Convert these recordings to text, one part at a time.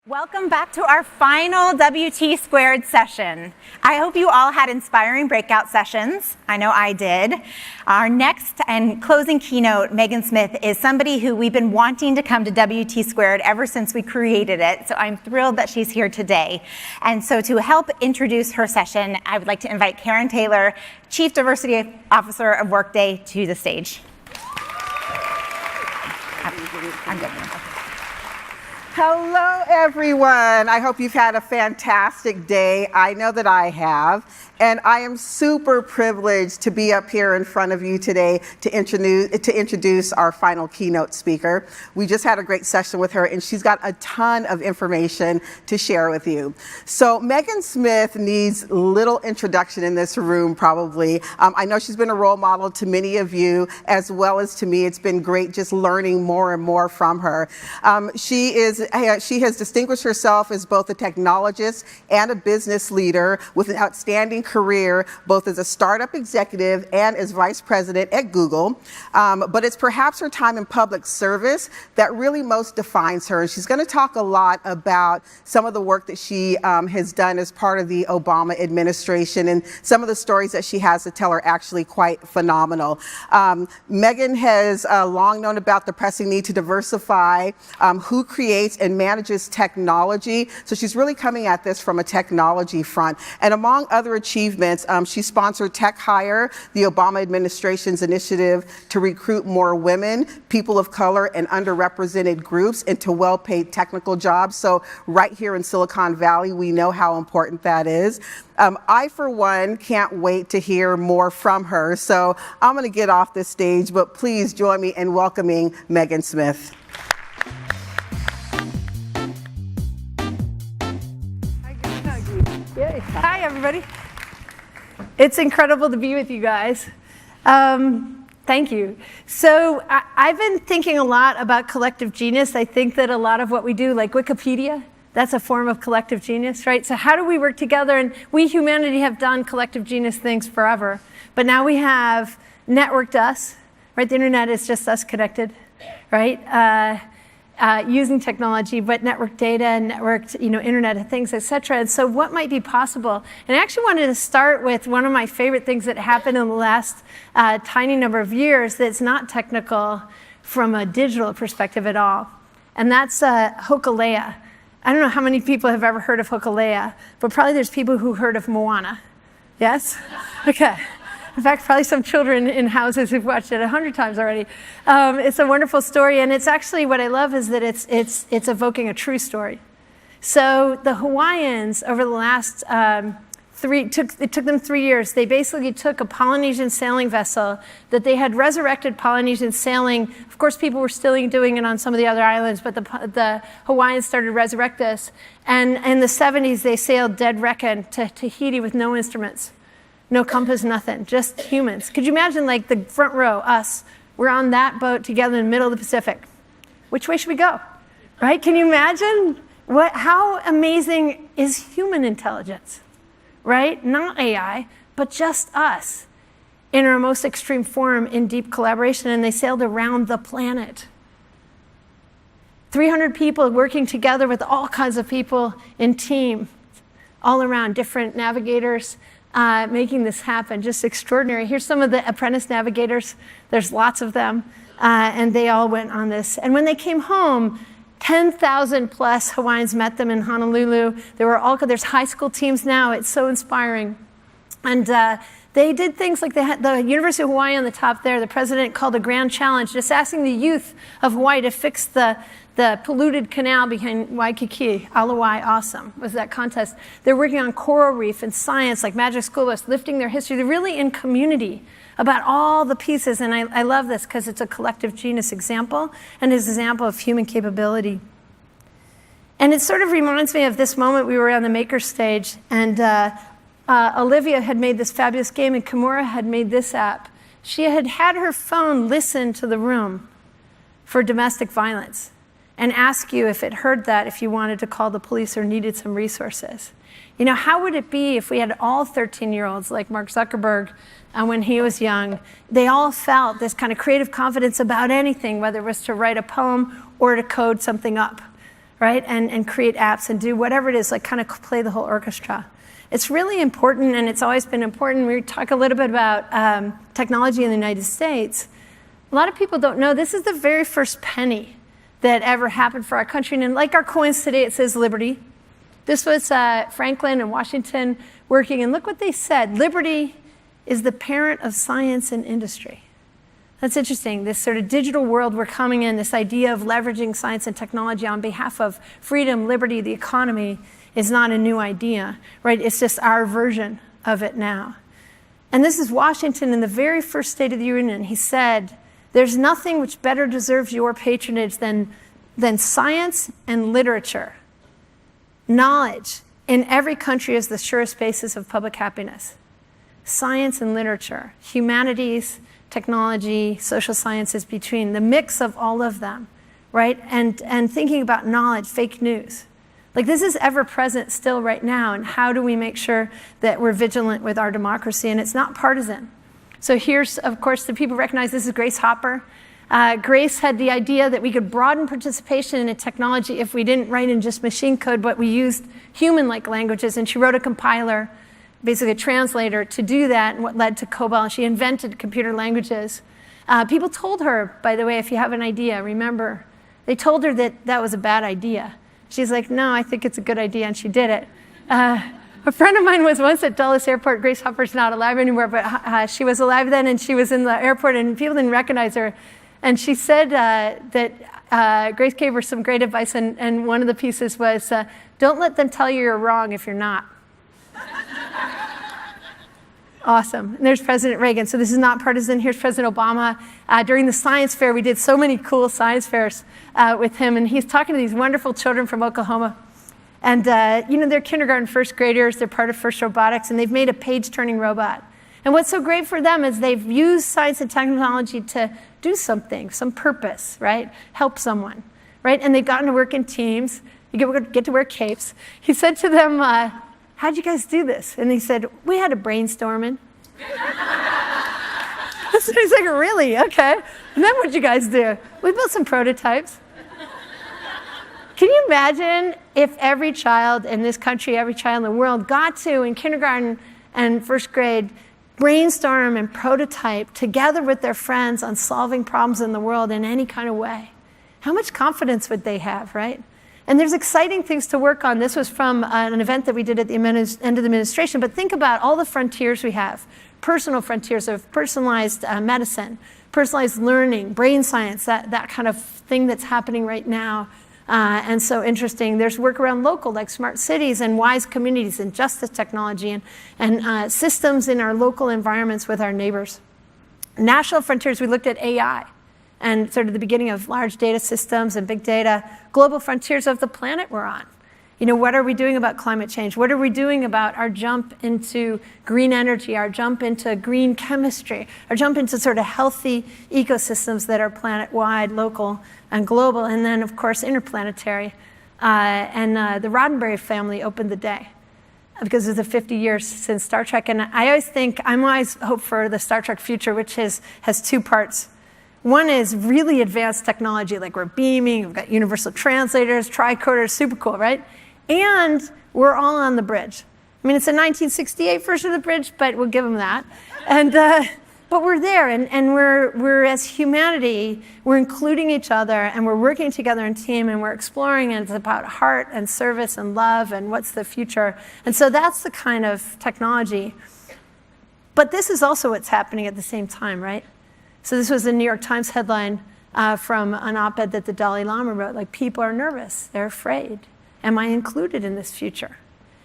Welcome back to our final WT2 session. I hope you all had inspiring breakout sessions. I know I did. Our next and closing keynote, Megan Smith, is somebody who we've been wanting to come to WT2 ever since we created it, so I'm thrilled that she's here today. And so to help introduce her session, I would like to invite Karen Taylor, Chief Diversity Officer of Workday, to the stage. I'm good. Hello, everyone. I hope you've had a fantastic day. I know that I have. And I am super privileged to be up here in front of you today to introduce our final keynote speaker. We just had a great session with her, and she's got a ton of information to share with you. So Megan Smith needs little introduction in this room, probably. I know she's been a role model to many of you, as well as to me. It's been great just learning more and more from her. She has distinguished herself as both a technologist and a business leader with an outstanding career, both as a startup executive and as vice president at Google. But it's perhaps her time in public service that really most defines her. And she's going to talk a lot about some of the work that she has done as part of the Obama administration, and some of the stories that she has to tell are actually quite phenomenal. Megan has long known about the pressing need to diversify who creates and manages technology. So she's really coming at this from a technology front. And among other achievements, she sponsored Tech Hire, the Obama administration's initiative to recruit more women, people of color, and underrepresented groups into well-paid technical jobs. So right here in Silicon Valley, we know how important that is. I, for one, can't wait to hear more from her. So I'm going to get off this stage, but please join me in welcoming Megan Smith. Hi, everybody. It's incredible to be with you guys. Thank you. So I've been thinking a lot about collective genius. I think that a lot of what we do, like Wikipedia, that's a form of collective genius, right? So how do we work together? And we, humanity, have done collective genius things forever. But now we have networked us, right? The internet is just us connected, right? Using technology, but networked data and networked, Internet of Things, et cetera. And so what might be possible? And I actually wanted to start with one of my favorite things that happened in the last tiny number of years that's not technical from a digital perspective at all. And that's Hokulea. I don't know how many people have ever heard of Hokulea, but probably there's people who heard of Moana. Yes? Okay. In fact, probably some children in houses who've watched it 100 times already. It's a wonderful story, and it's actually, what I love is that it's evoking a true story. So the Hawaiians, over the last it took them 3 years. They basically took a Polynesian sailing vessel that they had resurrected Polynesian sailing. Of course, people were still doing it on some of the other islands, but the Hawaiians started to resurrect this. And in the 70s, they sailed dead reckoning to Tahiti with no instruments. No compass, nothing, just humans. Could you imagine, like, the front row, us, we're on that boat together in the middle of the Pacific. Which way should we go, right? Can you imagine how amazing is human intelligence, right? Not AI, but just us in our most extreme form in deep collaboration, and they sailed around the planet. 300 people working together with all kinds of people in team, all around, different navigators, making this happen. Just extraordinary. Here's some of the apprentice navigators. There's lots of them, and they all went on this. And when they came home, 10,000 plus Hawaiians met them in Honolulu. There's high school teams now. It's so inspiring. And they did things like they had the University of Hawaii on the top there. The president called a grand challenge, just asking the youth of Hawaii to fix the polluted canal behind Waikiki. Alawai Awesome was that contest. They're working on coral reef and science, like Magic School Bus, lifting their history. They're really in community about all the pieces. And I love this because it's a collective genius example and is an example of human capability. And it sort of reminds me of this moment. We were on the maker stage, and Olivia had made this fabulous game, and Kimura had made this app. She had her phone listen to the room for domestic violence and ask you if it heard that, if you wanted to call the police or needed some resources. How would it be if we had all 13-year-olds like Mark Zuckerberg when he was young? They all felt this kind of creative confidence about anything, whether it was to write a poem or to code something up, right? And create apps and do whatever it is, like kind of play the whole orchestra. It's really important, and it's always been important. We talk a little bit about technology in the United States. A lot of people don't know this is the very first penny that ever happened for our country. And like our coins today, it says liberty. This was Franklin and Washington working, and look what they said. Liberty is the parent of science and industry. That's interesting, this sort of digital world we're coming in, this idea of leveraging science and technology on behalf of freedom, liberty, the economy, is not a new idea, right? It's just our version of it now. And this is Washington in the very first State of the Union. He said, there's nothing which better deserves your patronage than science and literature. Knowledge in every country is the surest basis of public happiness. Science and literature, humanities, technology, social sciences between, the mix of all of them, right? And thinking about knowledge, fake news. Like this is ever present still right now, and how do we make sure that we're vigilant with our democracy? And it's not partisan. So here's, of course, the people recognize this is Grace Hopper. Grace had the idea that we could broaden participation in technology if we didn't write in just machine code, but we used human-like languages, and she wrote a compiler, basically a translator, to do that, and what led to COBOL, and she invented computer languages. People told her, by the way, if you have an idea, remember, they told her that that was a bad idea. She's like, no, I think it's a good idea, and she did it. A friend of mine was once at Dulles Airport. Grace Hopper's not alive anymore, but she was alive then, and she was in the airport, and people didn't recognize her. And she said that Grace gave her some great advice, and one of the pieces was, don't let them tell you you're wrong if you're not. Awesome. And there's President Reagan. So this is not partisan. Here's President Obama. During the science fair, we did so many cool science fairs with him, and he's talking to these wonderful children from Oklahoma. And they're kindergarten first graders. They're part of FIRST Robotics, and they've made a page-turning robot. And what's so great for them is they've used science and technology to do something, some purpose, right? Help someone, right? And they've gotten to work in teams. You get to wear capes. He said to them, how'd you guys do this? And he said, we had a brainstorming. So he's like, really? Okay. And then what'd you guys do? We built some prototypes. Can you imagine if every child in this country, every child in the world got to, in kindergarten and first grade, brainstorm and prototype together with their friends on solving problems in the world in any kind of way? How much confidence would they have, right? And there's exciting things to work on. This was from an event that we did at the end of the administration. But think about all the frontiers we have. Personal frontiers of personalized medicine, personalized learning, brain science, that kind of thing that's happening right now. And so interesting. There's work around local, like smart cities and wise communities and justice technology and systems in our local environments with our neighbors. National frontiers, we looked at AI. And sort of the beginning of large data systems and big data, global frontiers of the planet we're on. What are we doing about climate change? What are we doing about our jump into green energy, our jump into green chemistry, our jump into sort of healthy ecosystems that are planet-wide, local, and global, and then, of course, interplanetary. The Roddenberry family opened the day because it's the 50 years since Star Trek. And I'm always hope for the Star Trek future, which has two parts. One is really advanced technology, like we're beaming, we've got universal translators, tricorders, super cool, right? And we're all on the bridge. I mean, it's a 1968 version of the bridge, but we'll give them that. And but we're there, and we're as humanity, we're including each other, and we're working together in team, and we're exploring, and it's about heart and service and love and what's the future. And so that's the kind of technology. But this is also what's happening at the same time, right? So this was a New York Times headline from an op-ed that the Dalai Lama wrote, like, people are nervous, they're afraid. Am I included in this future?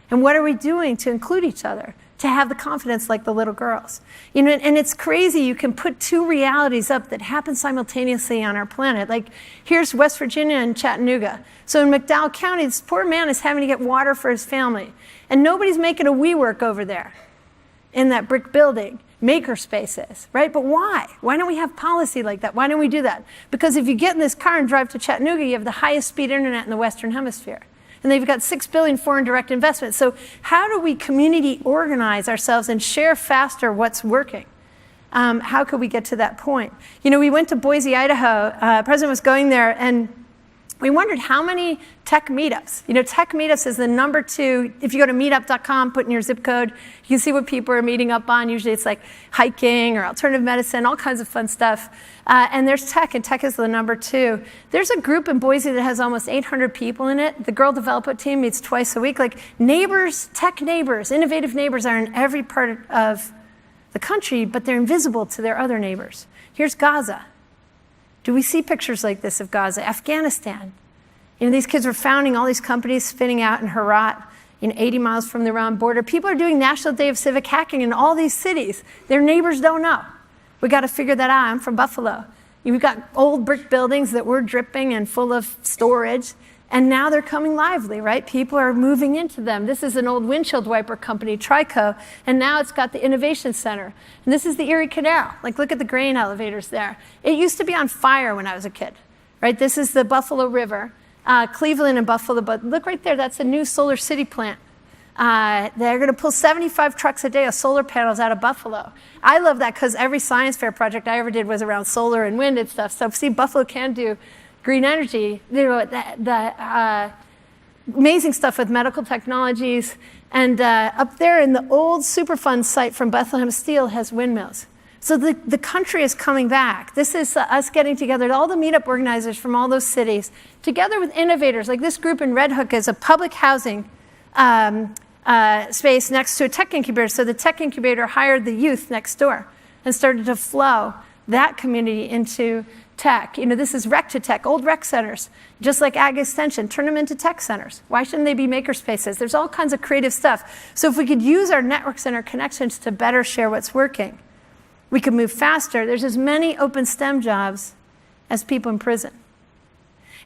And what are we doing to include each other, to have the confidence like the little girls? And it's crazy, you can put two realities up that happen simultaneously on our planet. Like, here's West Virginia and Chattanooga. So in McDowell County, this poor man is having to get water for his family. And nobody's making a WeWork over there in that brick building. Maker spaces, right? But why? Why don't we have policy like that? Why don't we do that? Because if you get in this car and drive to Chattanooga, you have the highest speed internet in the Western Hemisphere. And they've got $6 billion foreign direct investment. So how do we community organize ourselves and share faster what's working? How could we get to that point? We went to Boise, Idaho. President was going there, and we wondered how many tech meetups. Tech meetups is the number 2. If you go to meetup.com, put in your zip code, you can see what people are meeting up on. Usually it's like hiking or alternative medicine, all kinds of fun stuff. And there's tech, and tech is the number 2. There's a group in Boise that has almost 800 people in it. The Girl Developer team meets twice a week. Like neighbors, tech neighbors, innovative neighbors are in every part of the country, but they're invisible to their other neighbors. Here's Gaza. Do we see pictures like this of Gaza? Afghanistan. These kids were founding all these companies spinning out in Herat, 80 miles from the Iran border. People are doing National Day of Civic Hacking in all these cities. Their neighbors don't know. We got to figure that out. I'm from Buffalo. We've got old brick buildings that were dripping and full of storage, and now they're coming lively, right? People are moving into them. This is an old windshield wiper company, Trico, and now it's got the Innovation Center. And this is the Erie Canal. Like, look at the grain elevators there. It used to be on fire when I was a kid, right? This is the Buffalo River, Cleveland and Buffalo, but look right there, that's a new Solar City plant. They're going to pull 75 trucks a day of solar panels out of Buffalo. I love that because every science fair project I ever did was around solar and wind and stuff. So see, Buffalo can do green energy, the amazing stuff with medical technologies. And up there in the old Superfund site from Bethlehem Steel has windmills. So the country is coming back. This is us getting together, all the meetup organizers from all those cities, together with innovators. Like this group in Red Hook is a public housing space next to a tech incubator. So the tech incubator hired the youth next door and started to flow that community into tech. This is rec to tech, old rec centers, just like Ag Extension, turn them into tech centers. Why shouldn't they be maker spaces? There's all kinds of creative stuff. So if we could use our networks and our connections to better share what's working, we could move faster. There's as many open STEM jobs as people in prison.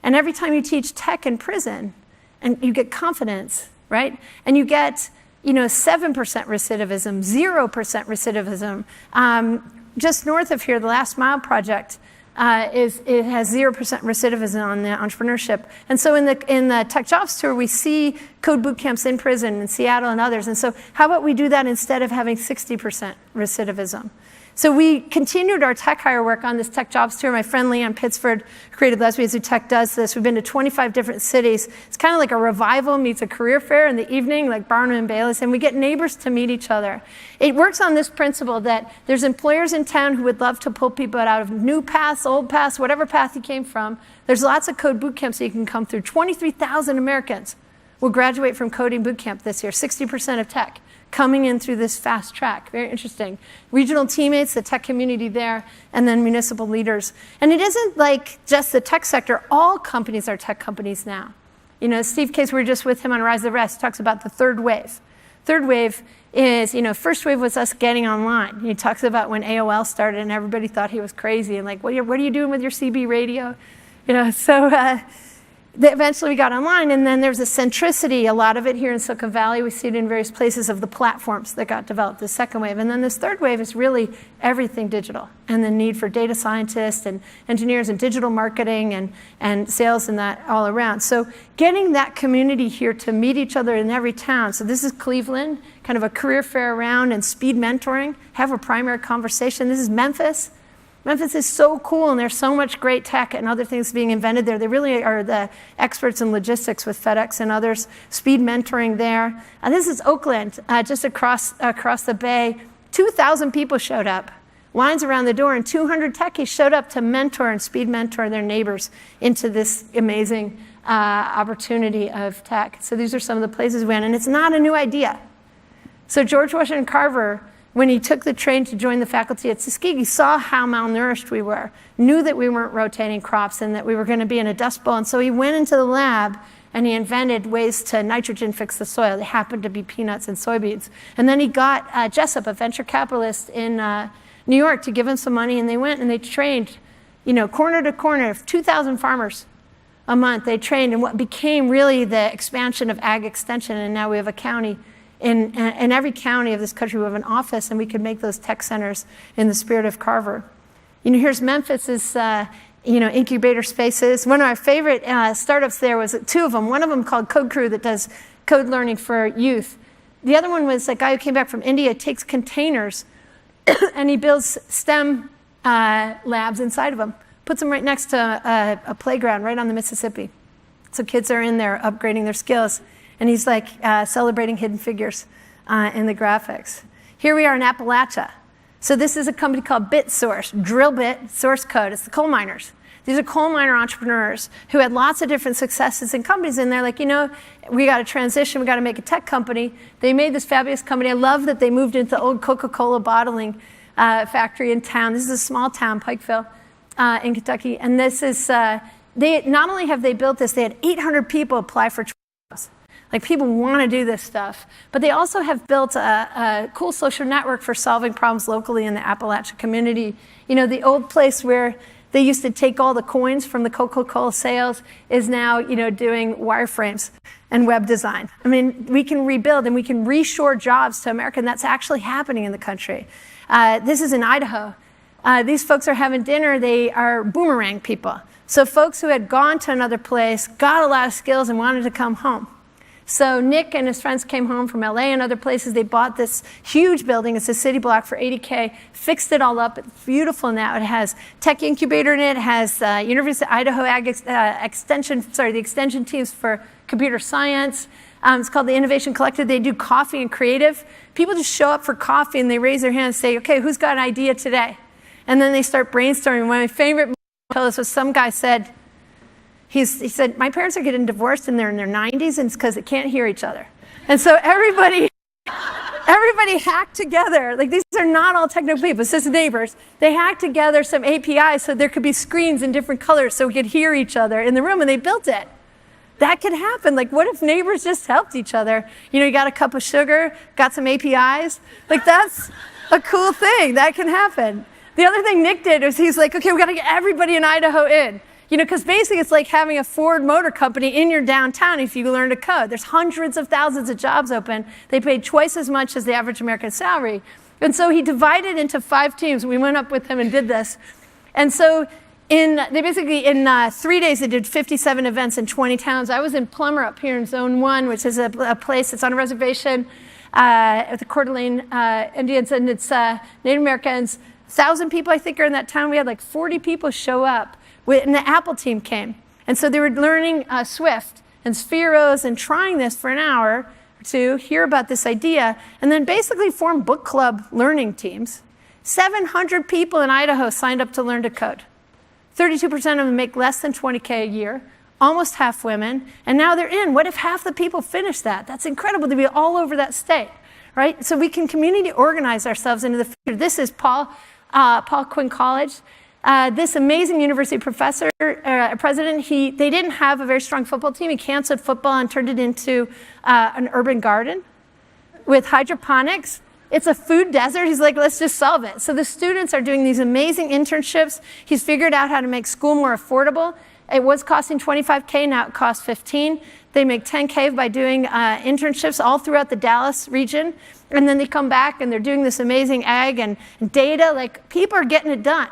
And every time you teach tech in prison, and you get confidence, right? And you get, 7% recidivism, 0% recidivism. Just north of here, the Last Mile Project, it has 0% recidivism on the entrepreneurship. And so in the Tech Jobs Tour, we see code boot camps in prison in Seattle and others. And so how about we do that instead of having 60% recidivism? So we continued our tech hire work on this Tech Jobs Tour. My friend Leanne Pittsford, who created Lesbians Who Tech, does this. We've been to 25 different cities. It's kind of like a revival meets a career fair in the evening, like Barnum and Bayless, and we get neighbors to meet each other. It works on this principle that there's employers in town who would love to pull people out of new paths, old paths, whatever path you came from. There's lots of code boot camps that you can come through. 23,000 Americans will graduate from coding boot camp this year, 60% of tech, coming in through this fast track. Very interesting. Regional teammates, the tech community there, and then municipal leaders. And it isn't like just the tech sector. All companies are tech companies now. Steve Case, we were just with him on Rise of the Rest, talks about the third wave. Third wave is, first wave was us getting online. He talks about when AOL started and everybody thought he was crazy and like, what are you doing with your CB radio? Eventually we got online, and then there's a centricity, a lot of it here in Silicon Valley. We see it in various places of the platforms that got developed, the second wave. And then this third wave is really everything digital, and the need for data scientists and engineers and digital marketing and sales and that all around. So getting that community here to meet each other in every town. So this is Cleveland, kind of a career fair around and speed mentoring, have a primary conversation. This is Memphis. Memphis is so cool, and there's so much great tech and other things being invented there. They really are the experts in logistics with FedEx and others, speed mentoring there. And this is Oakland, just across the bay. 2,000 people showed up, lines around the door, and 200 techies showed up to mentor and speed mentor their neighbors into this amazing opportunity of tech. So these are some of the places we went, and it's not a new idea. So George Washington Carver, when he took the train to join the faculty at Tuskegee, saw how malnourished we were, knew that we weren't rotating crops and that we were going to be in a dust bowl. And so he went into the lab and he invented ways to nitrogen fix the soil. They happened to be peanuts and soybeans. And then he got Jessup, a venture capitalist in New York, to give him some money, and they went and they trained, corner to corner, 2,000 farmers a month. They trained in what became really the expansion of Ag Extension, and now we have a county. In every county of this country, we have an office, and we could make those tech centers in the spirit of Carver. Here's Memphis's, incubator spaces. One of our favorite startups there was two of them. One of them called Code Crew that does code learning for youth. The other one was a guy who came back from India, takes containers, and he builds STEM labs inside of them, puts them right next to a playground right on the Mississippi. So kids are in there upgrading their skills. And he's like celebrating Hidden Figures in the graphics. Here we are in Appalachia. So this is a company called BitSource, drill bit, source code. It's the coal miners. These are coal miner entrepreneurs who had lots of different successes in companies, and they're like, you know, we got to transition, we got to make a tech company. They made this fabulous company. I love that they moved into the old Coca-Cola bottling factory in town. This is a small town, Pikeville, in Kentucky, and this is, they not only have they built this, they had 800 people apply for jobs. Like, people want to do this stuff, but they also have built a cool social network for solving problems locally in the Appalachia community. You know, the old place where they used to take all the coins from the Coca-Cola sales is now, you know, doing wireframes and web design. I mean, we can rebuild and we can reshore jobs to America, and that's actually happening in the country. This is in Idaho. These folks are having dinner. They are boomerang people. So folks who had gone to another place, got a lot of skills, and wanted to come home. So Nick and his friends came home from LA and other places. They bought this huge building. It's a city block for $80K, fixed it all up. It's beautiful now. It has tech incubator in it. It has University of Idaho the extension teams for computer science. It's called the Innovation Collective. They do coffee and creative. People just show up for coffee and they raise their hand and say, okay, who's got an idea today? And then they start brainstorming. One of my favorite was some guy said, he said, my parents are getting divorced and they're in their 90s, and it's because they can't hear each other. And so everybody hacked together. Like, these are not all technical people, it's just neighbors. They hacked together some APIs so there could be screens in different colors so we could hear each other in the room, and they built it. That could happen. Like, what if neighbors just helped each other? You know, you got a cup of sugar, got some APIs. Like, that's a cool thing. That can happen. The other thing Nick did was he's like, okay, we got to get everybody in Idaho in. You know, because basically it's like having a Ford Motor Company in your downtown if you learn to code. There's hundreds of thousands of jobs open. They paid twice as much as the average American salary. And so he divided into 5 teams. We went up with him and did this. And so in 3 days, they did 57 events in 20 towns. I was in Plummer up here in Zone 1, which is a place that's on a reservation with the Coeur d'Alene Indians, and it's Native Americans. 1,000 people, I think, are in that town. We had like 40 people show up. And the Apple team came. And so they were learning Swift and Spheros and trying this for an hour to hear about this idea, and then basically form book club learning teams. 700 people in Idaho signed up to learn to code. 32% of them make less than $20K a year, almost half women, and now they're in. What if half the people finish that? That's incredible to be all over that state, right? So we can community organize ourselves into the future. This is Paul Quinn College. This amazing university professor, president, they didn't have a very strong football team. He canceled football and turned it into an urban garden with hydroponics. It's a food desert. He's like, let's just solve it. So the students are doing these amazing internships. He's figured out how to make school more affordable. It was costing $25K, now it costs $15. They make $10K by doing internships all throughout the Dallas region. And then they come back and they're doing this amazing ag and data. Like, people are getting it done.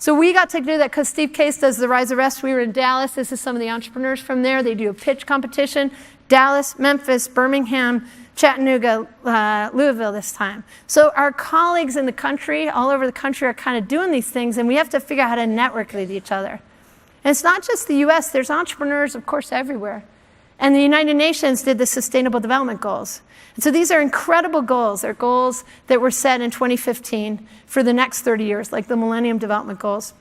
So we got to do that because Steve Case does the Rise of Rest. We were in Dallas. This is some of the entrepreneurs from there. They do a pitch competition. Dallas, Memphis, Birmingham, Chattanooga, Louisville this time. So our colleagues in the country, all over the country, are kind of doing these things, and we have to figure out how to network with each other. And it's not just the US. There's entrepreneurs, of course, everywhere. And the United Nations did the Sustainable Development Goals. And so these are incredible goals. They're goals that were set in 2015 for the next 30 years, like the Millennium Development Goals.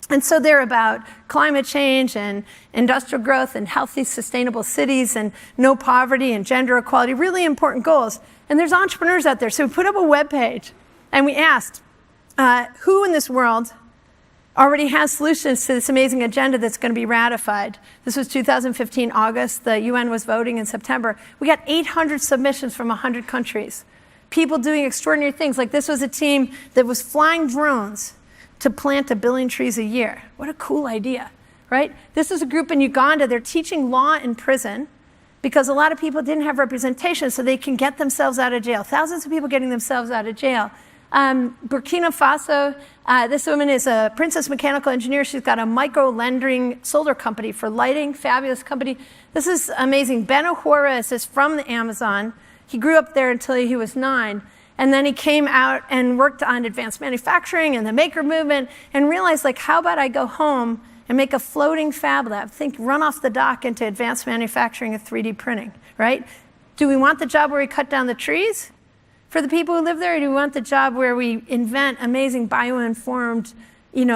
And so they're about climate change and industrial growth and healthy, sustainable cities and no poverty and gender equality, really important goals. And there's entrepreneurs out there. So we put up a webpage and we asked, who in this world already has solutions to this amazing agenda that's going to be ratified? This was 2015, August. The UN was voting in September. We got 800 submissions from 100 countries. People doing extraordinary things. Like, this was a team that was flying drones to plant 1 billion trees a year. What a cool idea, right? This is a group in Uganda. They're teaching law in prison because a lot of people didn't have representation, so they can get themselves out of jail. Thousands of people getting themselves out of jail. Burkina Faso, this woman is a Princess Mechanical Engineer. She's got a micro-lending solar company for lighting, fabulous company. This is amazing. Beno Juarez is from the Amazon. He grew up there until he was 9. And then he came out and worked on advanced manufacturing and the maker movement and realized, like, how about I go home and make a floating fab lab. Think run off the dock into advanced manufacturing and 3D printing, right? Do we want the job where we cut down the trees for the people who live there, or do we want the job where we invent amazing bioinformed,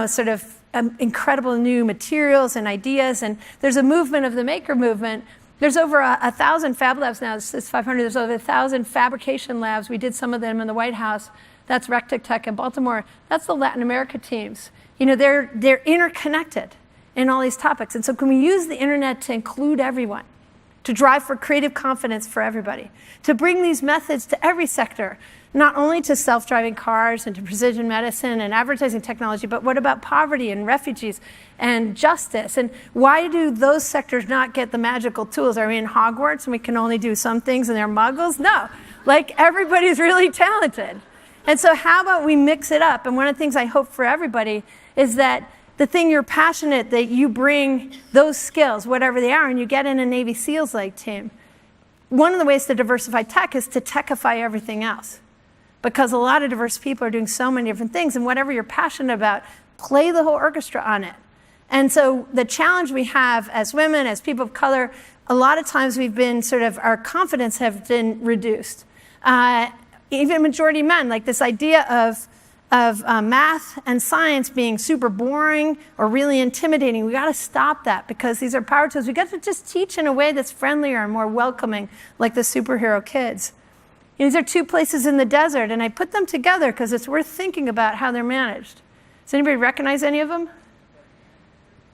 sort of incredible new materials and ideas? And there's a movement of the maker movement. There's over 1,000 fab labs now. It's 500. There's over 1,000 fabrication labs. We did some of them in the White House. That's Rectic Tech in Baltimore. That's the Latin America teams. They're interconnected in all these topics. And so can we use the internet to include everyone, to drive for creative confidence for everybody, to bring these methods to every sector, not only to self-driving cars and to precision medicine and advertising technology, but what about poverty and refugees and justice? And why do those sectors not get the magical tools? Are we in Hogwarts and we can only do some things and they're muggles? No, everybody's really talented. And so how about we mix it up? And one of the things I hope for everybody is that the thing you're passionate, that you bring those skills, whatever they are, and you get in a Navy SEALs-like team. One of the ways to diversify tech is to techify everything else. Because a lot of diverse people are doing so many different things, and whatever you're passionate about, play the whole orchestra on it. And so the challenge we have as women, as people of color, a lot of times we've been our confidence have been reduced. Even majority men, like this idea of math and science being super boring or really intimidating. We got to stop that, because these are power tools. We got to just teach in a way that's friendlier and more welcoming, like the superhero kids. These are two places in the desert, and I put them together because it's worth thinking about how they're managed. Does anybody recognize any of them?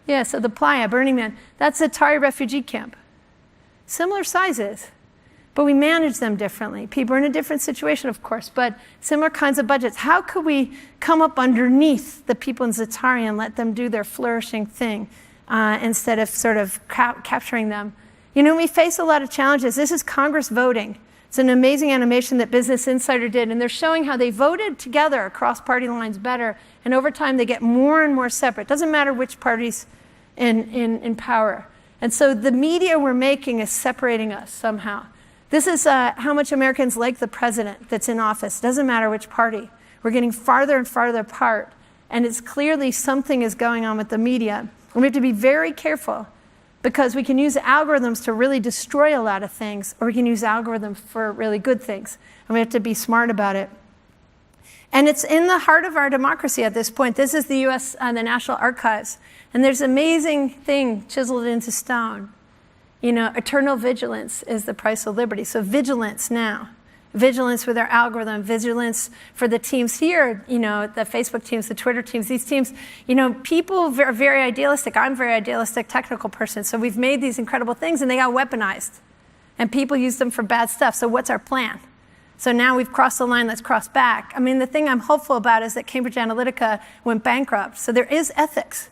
Yeah, so the Playa, Burning Man, that's the Atari refugee camp. Similar sizes, but we manage them differently. People are in a different situation, of course, but similar kinds of budgets. How could we come up underneath the people in Zatari and let them do their flourishing thing instead of capturing them? We face a lot of challenges. This is Congress voting. It's an amazing animation that Business Insider did, and they're showing how they voted together across party lines better, and over time they get more and more separate. It doesn't matter which party's in power. And so the media we're making is separating us somehow. This is how much Americans like the president that's in office. Doesn't matter which party. We're getting farther and farther apart, and it's clearly something is going on with the media. And we have to be very careful, because we can use algorithms to really destroy a lot of things, or we can use algorithms for really good things. And we have to be smart about it. And it's in the heart of our democracy at this point. This is the US, the National Archives. And there's an amazing thing chiseled into stone. Eternal vigilance is the price of liberty. So vigilance now. Vigilance with our algorithm, vigilance for the teams here, the Facebook teams, the Twitter teams, these teams. People are very idealistic. I'm a very idealistic technical person. So we've made these incredible things, and they got weaponized. And people use them for bad stuff. So what's our plan? So now we've crossed the line, let's cross back. The thing I'm hopeful about is that Cambridge Analytica went bankrupt. So there is ethics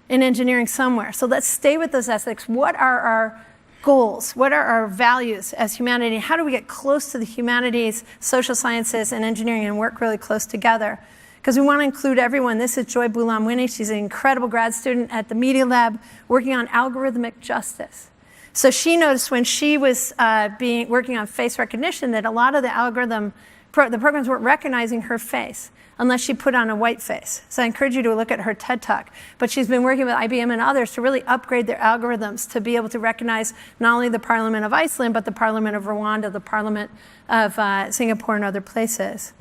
in engineering somewhere. So let's stay with those ethics. What are our goals? What are our values as humanity? How do we get close to the humanities, social sciences, and engineering and work really close together? Because we want to include everyone. This is Joy Boulam-Winnie. She's an incredible grad student at the Media Lab working on algorithmic justice. So she noticed when she was working on face recognition that a lot of the programs weren't recognizing her face unless she put on a white face. So I encourage you to look at her TED Talk. But she's been working with IBM and others to really upgrade their algorithms to be able to recognize not only the Parliament of Iceland, but the Parliament of Rwanda, the Parliament of Singapore, and other places.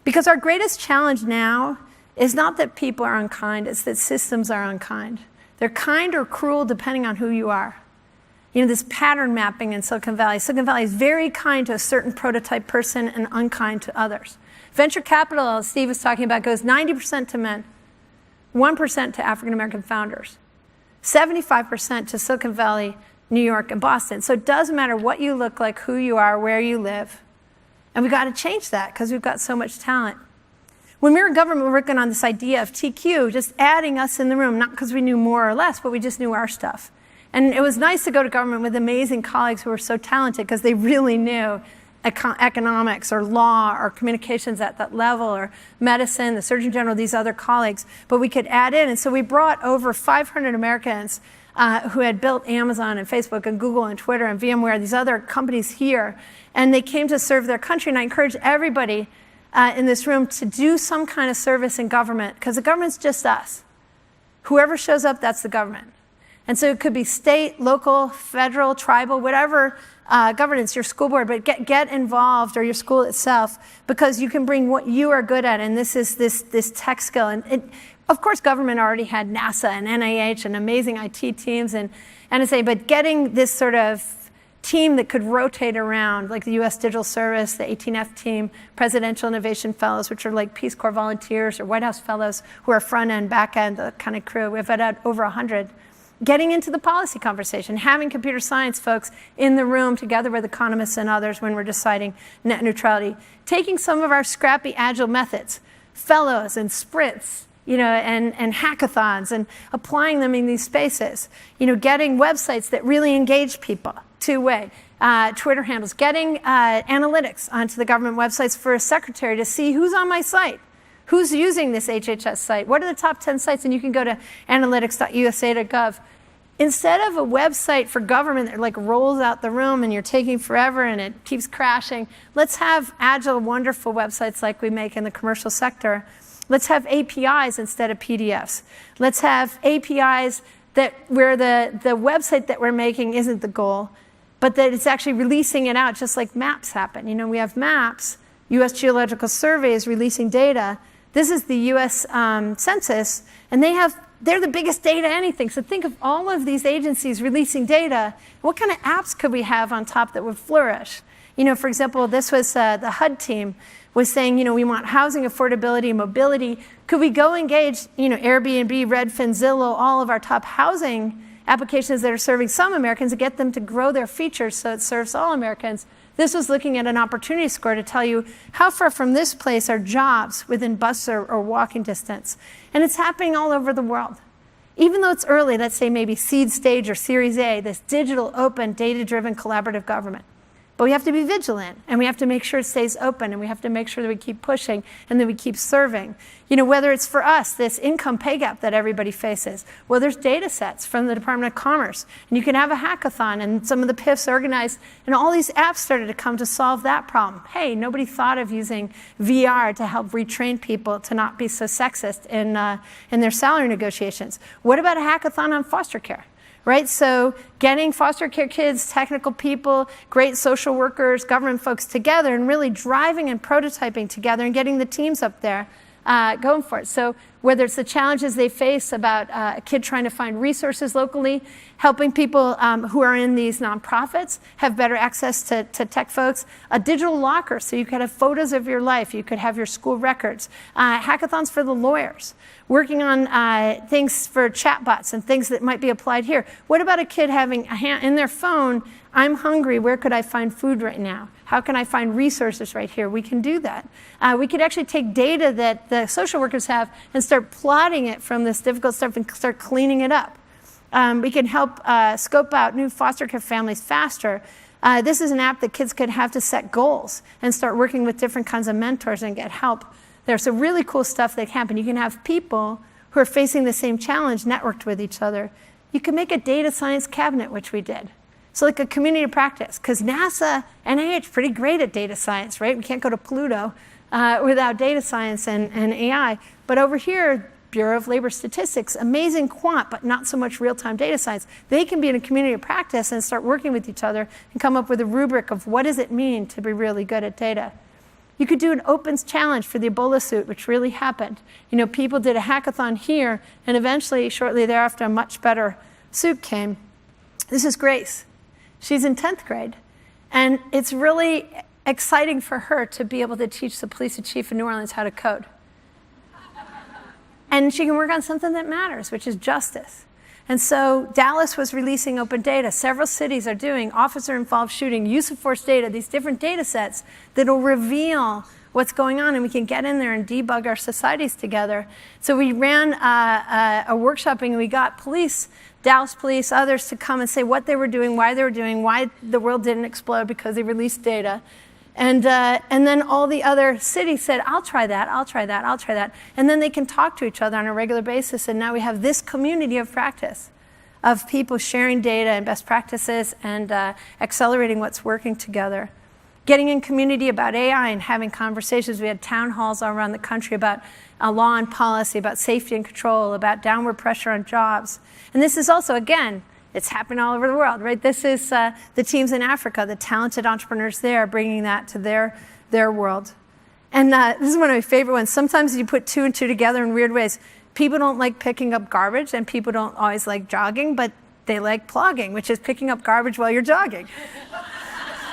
Because our greatest challenge now is not that people are unkind, it's that systems are unkind. They're kind or cruel depending on who you are. This pattern mapping in Silicon Valley. Silicon Valley is very kind to a certain prototype person and unkind to others. Venture capital, as Steve was talking about, goes 90% to men, 1% to African-American founders, 75% to Silicon Valley, New York, and Boston. So it doesn't matter what you look like, who you are, where you live. And we've got to change that because we've got so much talent. When we were in government, we were working on this idea of TQ, just adding us in the room, not because we knew more or less, but we just knew our stuff. And it was nice to go to government with amazing colleagues who were so talented because they really knew economics or law or communications at that level, or medicine, the Surgeon General, these other colleagues. But we could add in. And so we brought over 500 Americans who had built Amazon and Facebook and Google and Twitter and VMware, these other companies here. And they came to serve their country. And I encourage everybody in this room to do some kind of service in government, because the government's just us. Whoever shows up, that's the government. And so it could be state, local, federal, tribal, whatever governance, your school board, but get involved, or your school itself, because you can bring what you are good at, and this is this tech skill. And of course, government already had NASA and NIH and amazing IT teams and NSA, but getting this sort of team that could rotate around, like the U.S. Digital Service, the 18F team, Presidential Innovation Fellows, which are like Peace Corps volunteers or White House Fellows who are front end, back end, the kind of crew. We've had over 100. Getting into the policy conversation, having computer science folks in the room together with economists and others when we're deciding net neutrality. Taking some of our scrappy agile methods, fellows and sprints, and hackathons, and applying them in these spaces. Getting websites that really engage people, two-way. Twitter handles, getting analytics onto the government websites for a secretary to see who's on my site. Who's using this HHS site? What are the top 10 sites? And you can go to analytics.usa.gov. Instead of a website for government that rolls out the room and you're taking forever and it keeps crashing, let's have agile, wonderful websites like we make in the commercial sector. Let's have APIs instead of PDFs. Let's have APIs where the website that we're making isn't the goal, but that it's actually releasing it out, just like maps happen. We have maps, U.S. Geological Survey is releasing data. This is the U.S. Census, and they're the biggest data anything. So think of all of these agencies releasing data. What kind of apps could we have on top that would flourish? For example, this was the HUD team was saying, we want housing affordability, mobility. Could we go engage, Airbnb, Redfin, Zillow, all of our top housing applications that are serving some Americans, and get them to grow their features so it serves all Americans? This was looking at an opportunity score to tell you how far from this place are jobs within bus or walking distance. And it's happening all over the world. Even though it's early, let's say maybe seed stage or Series A, this digital, open, data-driven, collaborative government. But we have to be vigilant, and we have to make sure it stays open, and we have to make sure that we keep pushing and that we keep serving. Whether it's for us, this income pay gap that everybody faces. Well, there's data sets from the Department of Commerce, and you can have a hackathon, and some of the PIFs organized, and all these apps started to come to solve that problem. Hey, nobody thought of using VR to help retrain people to not be so sexist in their salary negotiations. What about a hackathon on foster care? Right? So getting foster care kids, technical people, great social workers, government folks together and really driving and prototyping together and getting the teams up there going for it. So whether it's the challenges they face about a kid trying to find resources locally, helping people who are in these nonprofits have better access to tech folks, a digital locker so you could have photos of your life, you could have your school records, hackathons for the lawyers, working on things for chatbots and things that might be applied here. What about a kid having in their phone, I'm hungry, where could I find food right now? How can I find resources right here? We can do that. We could actually take data that the social workers have and start plotting it from this difficult stuff and start cleaning it up. We can help scope out new foster care families faster. This is an app that kids could have to set goals and start working with different kinds of mentors and get help. There's some really cool stuff that can happen. You can have people who are facing the same challenge networked with each other. You can make a data science cabinet, which we did. So like a community of practice, because NASA, NIH, pretty great at data science, right? We can't go to Pluto without data science and AI. But over here, Bureau of Labor Statistics, amazing quant, but not so much real-time data science. They can be in a community of practice and start working with each other and come up with a rubric of what does it mean to be really good at data. You could do an opens challenge for the Ebola suit, which really happened. People did a hackathon here, and eventually, shortly thereafter, a much better suit came. This is Grace. She's in 10th grade, and it's really exciting for her to be able to teach the police chief of New Orleans how to code. And she can work on something that matters, which is justice. And so Dallas was releasing open data. Several cities are doing officer-involved shooting, use of force data, these different data sets that will reveal what's going on, and we can get in there and debug our societies together. So we ran a workshopping, and we got police, Dallas police, others to come and say what they were doing, why the world didn't explode because they released data. And then all the other cities said, I'll try that, I'll try that, I'll try that. And then they can talk to each other on a regular basis, and now we have this community of practice of people sharing data and best practices and accelerating what's working together. getting in community about AI and having conversations. We had town halls all around the country about law and policy, about safety and control, about downward pressure on jobs. And this is also, again, it's happening all over the world, right? This is the teams in Africa, the talented entrepreneurs there, bringing that to their world. And this is one of my favorite ones. Sometimes you put 2 and 2 together in weird ways. People don't like picking up garbage, and people don't always like jogging, but they like plogging, which is picking up garbage while you're jogging.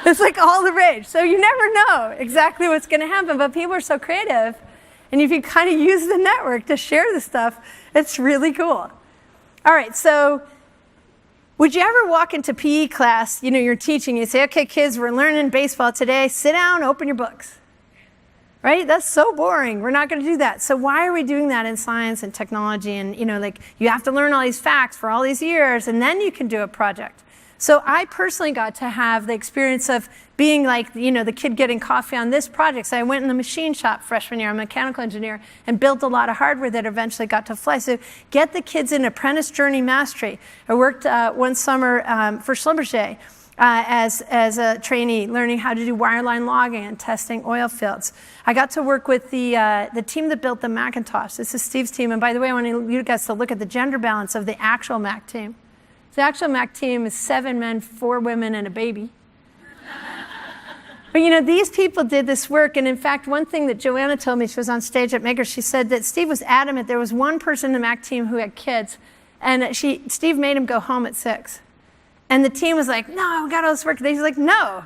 It's like all the rage. So you never know exactly what's going to happen, but people are so creative. And if you kind of use the network to share this stuff, it's really cool. All right, so would you ever walk into PE class, you're teaching, you say, okay, kids, we're learning baseball today. Sit down, open your books. Right? That's so boring. We're not going to do that. So why are we doing that in science and technology? And, you have to learn all these facts for all these years, and then you can do a project. So I personally got to have the experience of being like, the kid getting coffee on this project. So I went in the machine shop freshman year, I'm a mechanical engineer, and built a lot of hardware that eventually got to fly. So get the kids in apprentice journey mastery. I worked one summer for Schlumberger as a trainee, learning how to do wireline logging and testing oil fields. I got to work with the team that built the Macintosh. This is Steve's team. And by the way, I want you guys to look at the gender balance of the actual Mac team. The actual Mac team is 7 men, 4 women, and a baby. But these people did this work. And in fact, one thing that Joanna told me, she was on stage at Maker, she said that Steve was adamant. There was one person in the Mac team who had kids. And Steve made him go home at 6. And the team was like, no, we got all this work. He's like, no,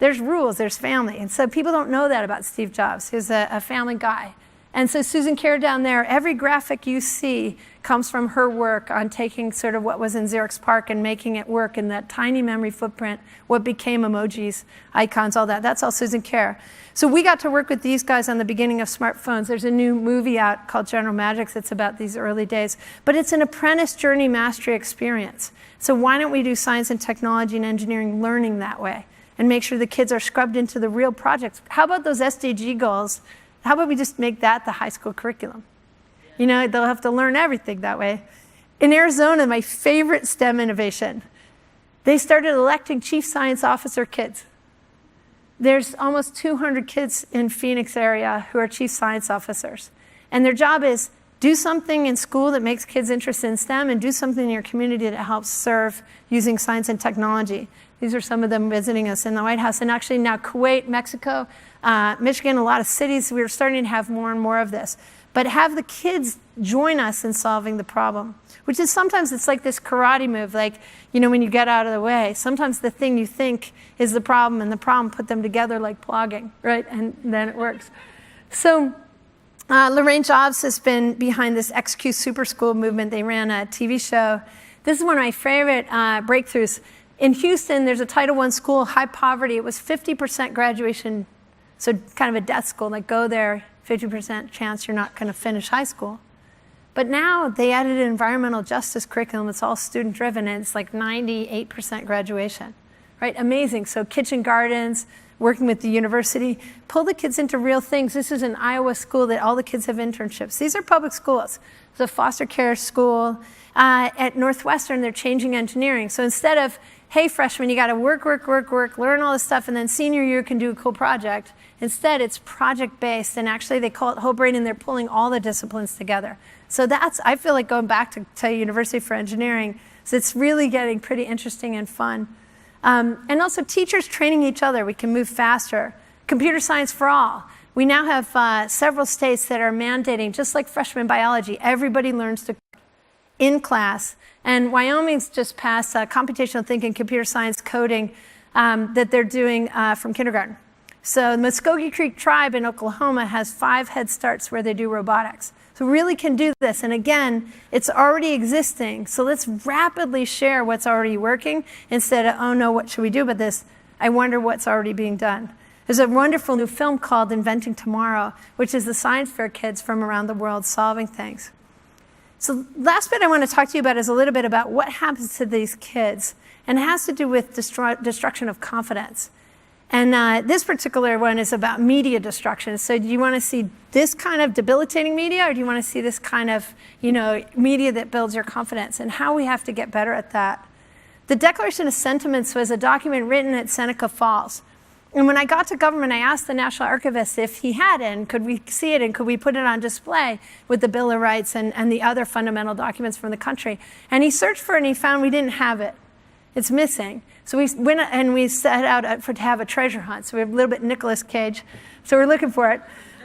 there's rules, there's family. And so people don't know that about Steve Jobs. He's a family guy. And so Susan Kerr down there, every graphic you see comes from her work on taking sort of what was in Xerox PARC and making it work in that tiny memory footprint, what became emojis, icons, all that. That's all Susan Kerr. So we got to work with these guys on the beginning of smartphones. There's a new movie out called General Magics that's about these early days. But it's an apprentice journey mastery experience. So why don't we do science and technology and engineering learning that way and make sure the kids are scrubbed into the real projects? How about those SDG goals? How about we just make that the high school curriculum? They'll have to learn everything that way. In Arizona, my favorite STEM innovation, they started electing chief science officer kids. There's almost 200 kids in Phoenix area who are chief science officers. And their job is do something in school that makes kids interested in STEM and do something in your community that helps serve using science and technology. These are some of them visiting us in the White House. And actually now Kuwait, Mexico, Michigan, a lot of cities, we're starting to have more and more of this. But have the kids join us in solving the problem, which is sometimes it's like this karate move, like, when you get out of the way. Sometimes the thing you think is the problem, and the problem put them together like plogging, right? And then it works. So Lorraine Jobs has been behind this XQ Super School movement. They ran a TV show. This is one of my favorite breakthroughs. In Houston, there's a Title I school, high poverty. It was 50% graduation, so kind of a death school. Like go there, 50% chance you're not going to finish high school. But now they added an environmental justice curriculum. It's all student driven, and it's like 98% graduation, right? Amazing. So kitchen gardens, working with the university, pull the kids into real things. This is an Iowa school that all the kids have internships. These are public schools. It's a foster care school. At Northwestern, they're changing engineering. So instead of, hey, freshmen, you got to work, learn all this stuff, and then senior year can do a cool project. Instead, it's project-based, and actually they call it whole brain, and they're pulling all the disciplines together. So that's, I feel like going back to University for Engineering, so it's really getting pretty interesting and fun. And also teachers training each other. We can move faster. Computer science for all. We now have several states that are mandating, just like freshman biology, everybody learns to in class. And Wyoming's just passed computational thinking, computer science, coding that they're doing from kindergarten. So the Muskogee Creek tribe in Oklahoma has 5 head starts where they do robotics. So we really can do this. And again, it's already existing. So let's rapidly share what's already working instead of, oh no, what should we do about this? I wonder what's already being done. There's a wonderful new film called Inventing Tomorrow, which is the science fair kids from around the world solving things. So last bit I want to talk to you about is a little bit about what happens to these kids. And it has to do with destruction of confidence. And this particular one is about media destruction. So do you want to see this kind of debilitating media, or do you want to see this kind of, media that builds your confidence, and how we have to get better at that? The Declaration of Sentiments was a document written at Seneca Falls. And when I got to government, I asked the National Archivist if he had it, and could we see it, and could we put it on display with the Bill of Rights and the other fundamental documents from the country. And he searched for it, and he found we didn't have it. It's missing. So we went and we set out to have a treasure hunt. So we have a little bit Nicolas Cage. So we're looking for it.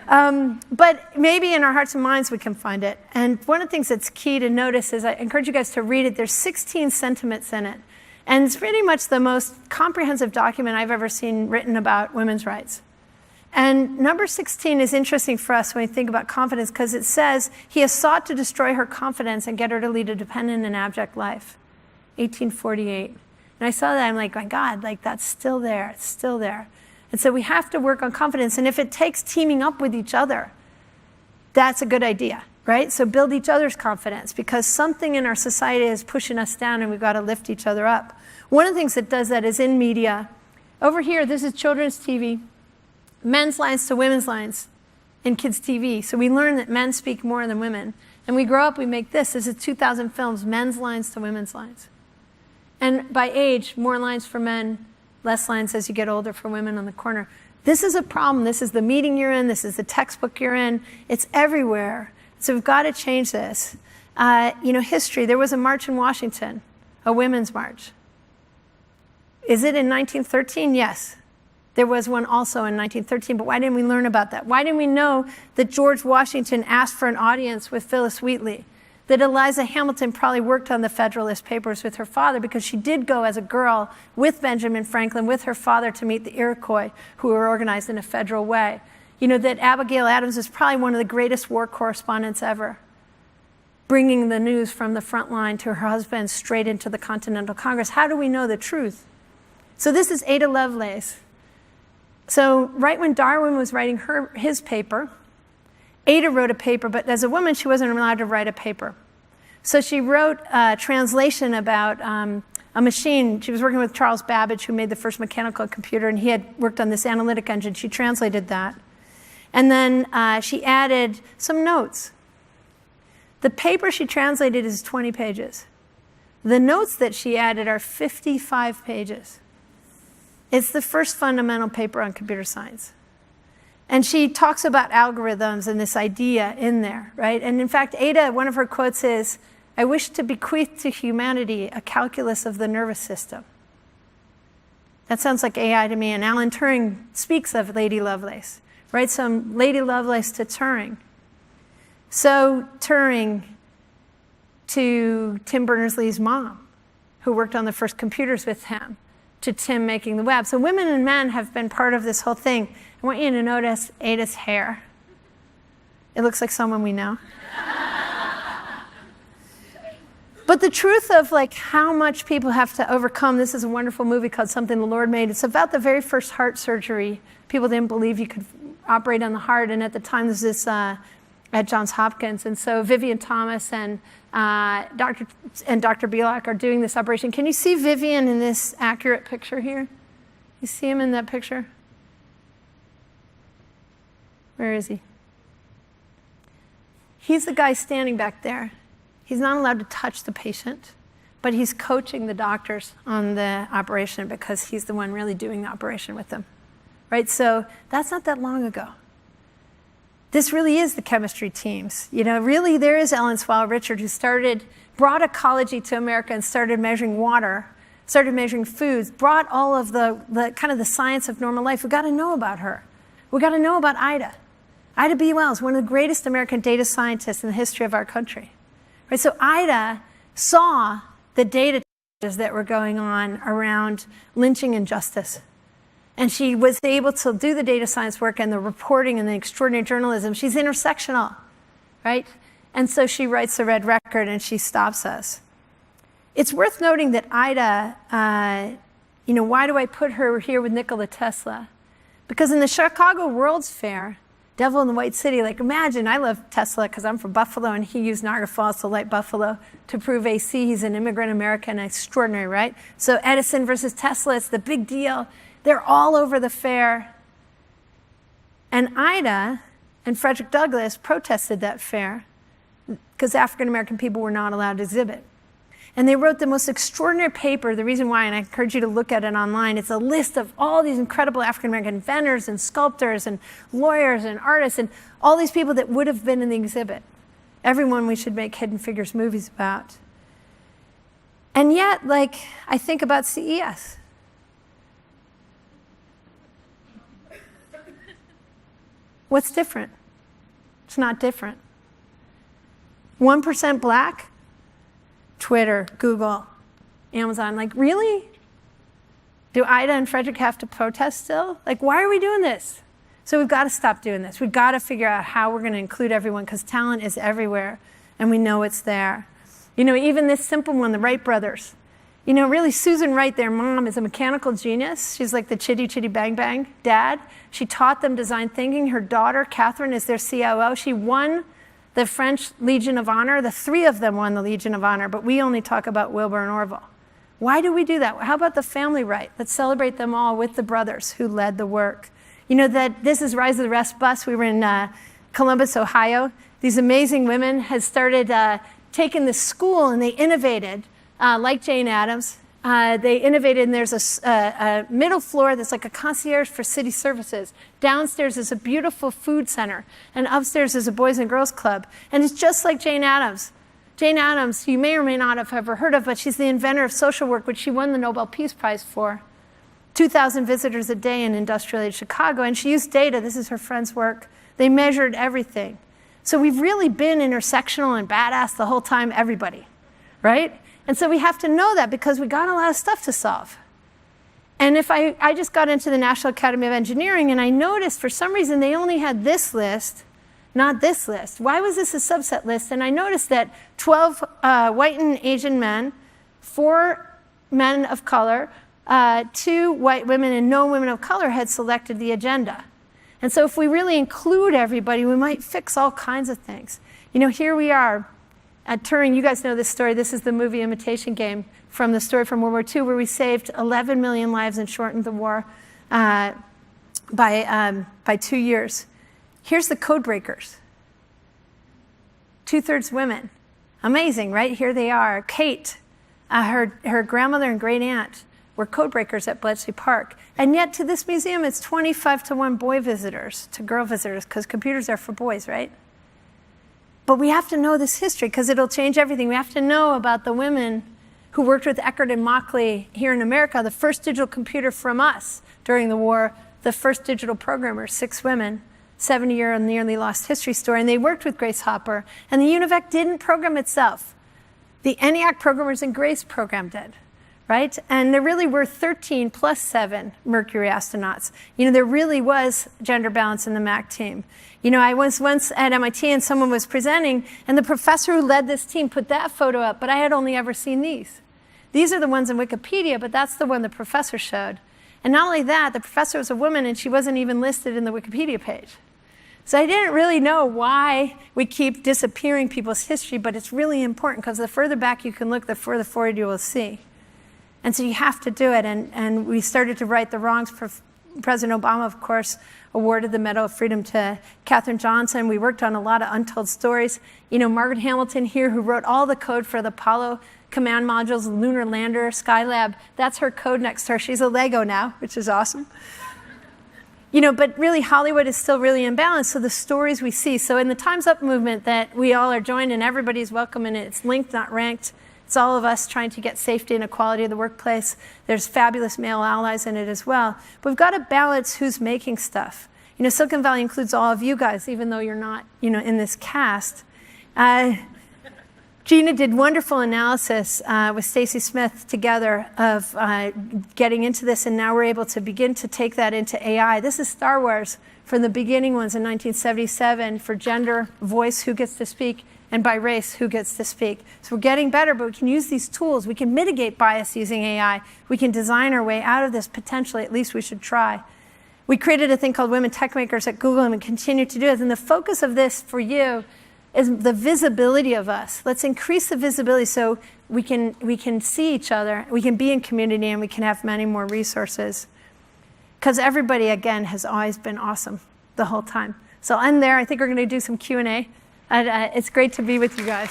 But maybe in our hearts and minds we can find it. And one of the things that's key to notice is I encourage you guys to read it. There's 16 sentiments in it. And it's pretty much the most comprehensive document I've ever seen written about women's rights. And number 16 is interesting for us when we think about confidence, because it says, he has sought to destroy her confidence and get her to lead a dependent and abject life. 1848. And I saw that, I'm like, my God, like that's still there, it's still there. And so we have to work on confidence. And if it takes teaming up with each other, that's a good idea, right? So build each other's confidence, because something in our society is pushing us down and we've got to lift each other up. One of the things that does that is in media. Over here, this is children's TV, men's lines to women's lines in kids' TV. So we learn that men speak more than women. And we grow up, we make this. This is 2,000 films, men's lines to women's lines. And by age, more lines for men, less lines as you get older for women on the corner. This is a problem. This is the meeting you're in. This is the textbook you're in. It's everywhere. So we've got to change this. History. There was a march in Washington, a women's march. Is it in 1913? Yes. There was one also in 1913, but why didn't we learn about that? Why didn't we know that George Washington asked for an audience with Phyllis Wheatley? That Eliza Hamilton probably worked on the Federalist Papers with her father, because she did go as a girl with Benjamin Franklin, with her father, to meet the Iroquois, who were organized in a federal way. That Abigail Adams is probably one of the greatest war correspondents ever, bringing the news from the front line to her husband straight into the Continental Congress. How do we know the truth? So this is Ada Lovelace. So right when Darwin was writing his paper, Ada wrote a paper, but as a woman, she wasn't allowed to write a paper. So she wrote a translation about a machine. She was working with Charles Babbage, who made the first mechanical computer, and he had worked on this analytic engine. She translated that. And then she added some notes. The paper she translated is 20 pages. The notes that she added are 55 pages. It's the first fundamental paper on computer science. And she talks about algorithms and this idea in there, right? And in fact, Ada, one of her quotes is, "I wish to bequeath to humanity a calculus of the nervous system." That sounds like AI to me. And Alan Turing speaks of Lady Lovelace, right? So Lady Lovelace to Turing. So Turing to Tim Berners-Lee's mom, who worked on the first computers with him, to Tim making the web. So women and men have been part of this whole thing. I want you to notice Ada's hair. It looks like someone we know. But the truth of how much people have to overcome, this is a wonderful movie called Something the Lord Made. It's about the very first heart surgery. People didn't believe you could operate on the heart, and at the time this is at Johns Hopkins. And so Vivian Thomas and Dr. Bielak are doing this operation. Can you see Vivian in this accurate picture here? You see him in that picture? Where is he? He's the guy standing back there. He's not allowed to touch the patient, but he's coaching the doctors on the operation because he's the one really doing the operation with them, right? So that's not that long ago. This really is the chemistry teams. Really there is Ellen Swallow Richard, who brought ecology to America and started measuring water, started measuring foods, brought all of the kind of the science of normal life. We've got to know about her. We've got to know about Ida. Ida B. Wells, one of the greatest American data scientists in the history of our country. Right? So Ida saw the data that were going on around lynching and justice. And she was able to do the data science work and the reporting and the extraordinary journalism. She's intersectional, right? And so she writes the red record and she stops us. It's worth noting that Ida, why do I put her here with Nikola Tesla? Because in the Chicago World's Fair, Devil in the White City, imagine, I love Tesla because I'm from Buffalo and he used Niagara Falls to light Buffalo to prove AC. He's an immigrant American, extraordinary, right? So Edison versus Tesla, it's the big deal. They're all over the fair. And Ida and Frederick Douglass protested that fair because African American people were not allowed to exhibit. And they wrote the most extraordinary paper. The reason why, and I encourage you to look at it online, it's a list of all these incredible African-American inventors and sculptors and lawyers and artists and all these people that would have been in the exhibit. Everyone we should make Hidden Figures movies about. And yet, like, I think about CES. What's different? It's not different. 1% black? Twitter, Google, Amazon. Like, really? Do Ida and Frederick have to protest still? Like, why are we doing this? So we've got to stop doing this. We've got to figure out how we're going to include everyone, because talent is everywhere, and we know it's there. You know, even this simple one, the Wright brothers. You know, really, Susan Wright, their mom, is a mechanical genius. She's like the chitty chitty bang bang dad. She taught them design thinking. Her daughter, Catherine, is their COO. She won the French Legion of Honor. The three of them won the Legion of Honor, but we only talk about Wilbur and Orville. Why do we do that? How about the family Wright? Let's celebrate them all with the brothers who led the work. You know, that this is Rise of the Rest bus. We were in Columbus, Ohio. These amazing women had started taking this school, and they innovated, like Jane Addams. They innovated, and there's a middle floor that's like a concierge for city services. Downstairs is a beautiful food center, and upstairs is a Boys and Girls Club. And it's just like Jane Addams. Jane Addams, you may or may not have ever heard of, but she's the inventor of social work, which she won the Nobel Peace Prize for. 2,000 visitors a day in industrial age Chicago, and she used data. This is her friend's work. They measured everything. So we've really been intersectional and badass the whole time, everybody, right? And so we have to know that, because we got a lot of stuff to solve. And if I just got into the National Academy of Engineering, and I noticed for some reason they only had this list, not this list. Why was this a subset list? And I noticed that 12 white and Asian men, 4 men of color, 2 white women, and no women of color had selected the agenda. And so if we really include everybody, we might fix all kinds of things. You know, here we are at Turing. You guys know this story. This is the movie Imitation Game, from the story from World War II, where we saved 11 million lives and shortened the war by 2 years. Here's the code breakers. 2/3 women. Amazing, right? Here they are. Kate, her grandmother and great aunt were code breakers at Bletchley Park. And yet to this museum, it's 25-to-1 boy visitors to girl visitors, because computers are for boys, right? But we have to know this history, because it'll change everything. We have to know about the women who worked with Eckert and Mockley here in America, the first digital computer from us during the war, the first digital programmer, 6 women, 70-year nearly lost history story. And they worked with Grace Hopper. And the UNIVAC didn't program itself. The ENIAC programmers and Grace programmed it, right? And there really were 13 plus 7 Mercury astronauts. You know, there really was gender balance in the MAC team. You know, I was once at MIT, and someone was presenting, and the professor who led this team put that photo up, but I had only ever seen these. These are the ones in Wikipedia, but that's the one the professor showed. And not only that, the professor was a woman, and she wasn't even listed in the Wikipedia page. So I didn't really know why we keep disappearing people's history, but it's really important, because the further back you can look, the further forward you will see. And so you have to do it. And we started to right the wrongs. President Obama, of course, awarded the Medal of Freedom to Katherine Johnson. We worked on a lot of untold stories. You know, Margaret Hamilton here, who wrote all the code for the Apollo command modules, Lunar Lander, Skylab, that's her code next to her. She's a Lego now, which is awesome. You know, but really Hollywood is still really imbalanced, so the stories we see. So in the Time's Up movement that we all are joined, and everybody's welcome in it, it's linked, not ranked. It's all of us trying to get safety and equality in the workplace. There's fabulous male allies in it as well. But we've got to balance who's making stuff. You know, Silicon Valley includes all of you guys, even though you're not, you know, in this cast. Gina did wonderful analysis with Stacy Smith together of getting into this, and now we're able to begin to take that into AI. This is Star Wars from the beginning ones in 1977 for gender, voice, who gets to speak, and by race, who gets to speak. So we're getting better, but we can use these tools. We can mitigate bias using AI. We can design our way out of this potentially. At least we should try. We created a thing called Women Tech Makers at Google, and we continue to do it. And the focus of this for you is the visibility of us. Let's increase the visibility so we can see each other, we can be in community, and we can have many more resources. Because everybody, again, has always been awesome the whole time. So I'll end there. I think we're going to do some Q&A. It's great to be with you guys.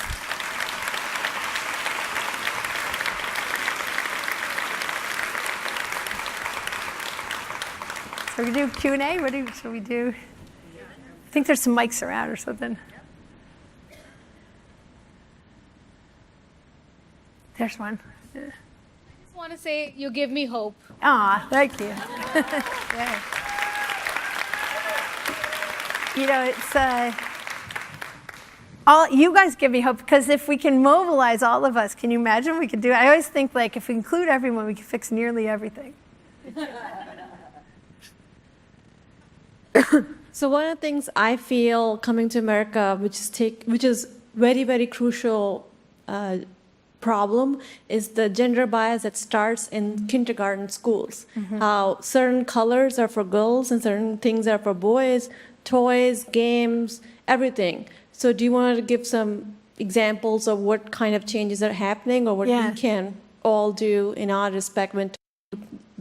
Should we do Q&A? Should we do? I think there's some mics around or something. There's one. I just want to say you give me hope. Aw, thank you. You know, it's all you guys give me hope, because if we can mobilize all of us, can you imagine we could do it? I always think, like, if we include everyone, we can fix nearly everything. So one of the things I feel coming to America, which is very, very crucial problem, is the gender bias that starts in kindergarten schools. How certain colors are for girls and certain things are for boys, toys, games, everything. So do you want to give some examples of what kind of changes are happening, or what we can all do in our respect when to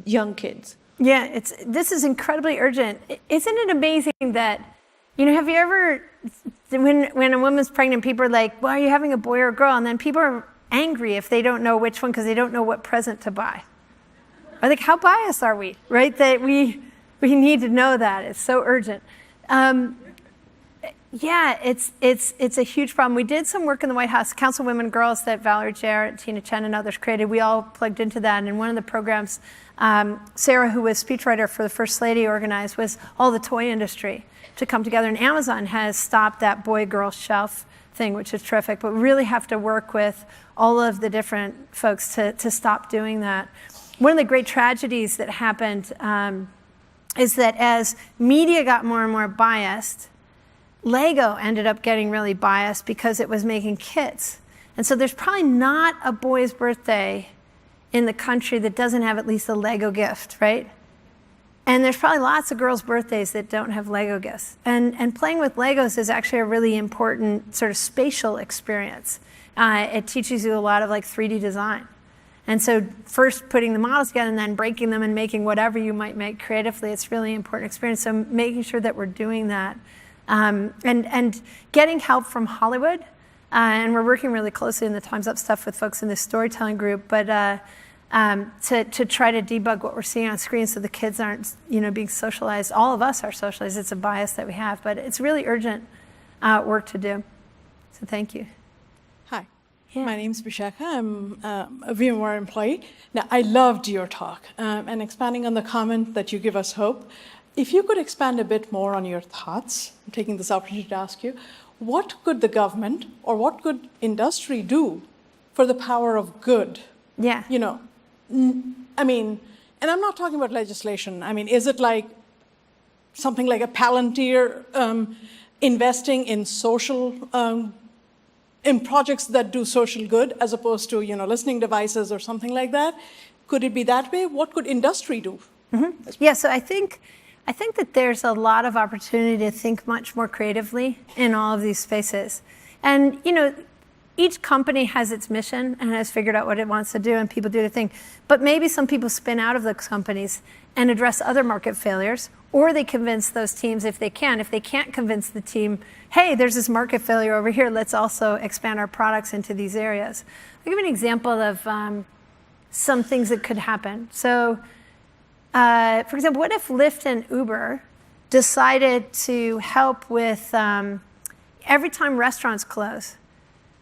young kids? Yeah, this is incredibly urgent. Isn't it amazing that, you know, have you ever, when a woman's pregnant, people are like, well, are you having a boy or a girl? And then people are angry if they don't know which one, because they don't know what present to buy. I think, how biased are we, right? That we need to know that. It's so urgent. Yeah, it's a huge problem. We did some work in the White House, Council of Women and Girls, that Valerie Jarrett, Tina Chen, and others created. We all plugged into that. And in one of the programs, Sarah, who was speechwriter for the First Lady, organized was all the toy industry to come together. And Amazon has stopped that boy-girl shelf thing, which is terrific. But we really have to work with all of the different folks to stop doing that. One of the great tragedies that happened is that as media got more and more biased, Lego ended up getting really biased because it was making kids. And so there's probably not a boy's birthday in the country that doesn't have at least a Lego gift, right? And there's probably lots of girls' birthdays that don't have Lego gifts. And playing with Legos is actually a really important sort of spatial experience. It teaches you a lot of like 3D design. And so first putting the models together and then breaking them and making whatever you might make creatively, it's really important experience. So making sure that we're doing that. And getting help from Hollywood, and we're working really closely in the Time's Up stuff with folks in this storytelling group, but to try to debug what we're seeing on screen so the kids aren't, you know, being socialized. All of us are socialized. It's a bias that we have, but it's really urgent work to do. So thank you. Hi, Yeah. my name is Vishaka. I'm a VMware employee. Now, I loved your talk, and expanding on the comment that you give us hope. If you could expand a bit more on your thoughts, I'm taking this opportunity to ask you, what could the government or what could industry do for the power of good? Yeah. You know, I mean, and I'm not talking about legislation. I mean, is it like something like a Palantir investing in social, in projects that do social good as opposed to, you know, listening devices or something like that? Could it be that way? What could industry do? Yeah, so I think that there's a lot of opportunity to think much more creatively in all of these spaces. And, you know, each company has its mission and has figured out what it wants to do, and people do their thing. But maybe some people spin out of those companies and address other market failures, or they convince those teams if they can. If they can't convince the team, hey, there's this market failure over here, let's also expand our products into these areas. I'll give you an example of some things that could happen. So, for example, what if Lyft and Uber decided to help with every time restaurants close,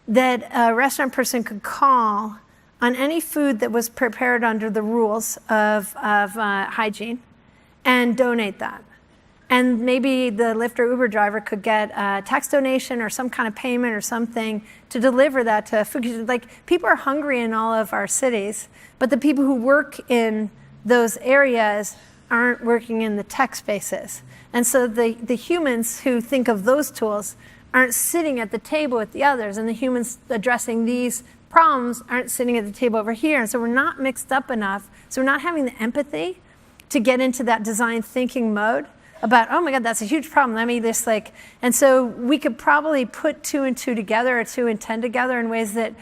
that a restaurant person could call on any food that was prepared under the rules of hygiene and donate that. And maybe the Lyft or Uber driver could get a tax donation or some kind of payment or something to deliver that to food. Like, people are hungry in all of our cities, but the people who work in those areas aren't working in the tech spaces. And so the humans who think of those tools aren't sitting at the table with the others, and the humans addressing these problems aren't sitting at the table over here. And so we're not mixed up enough. So we're not having the empathy to get into that design thinking mode about, oh my God, that's a huge problem. Let me just like, and so we could probably put 2 and 2 together or 2 and 10 together in ways that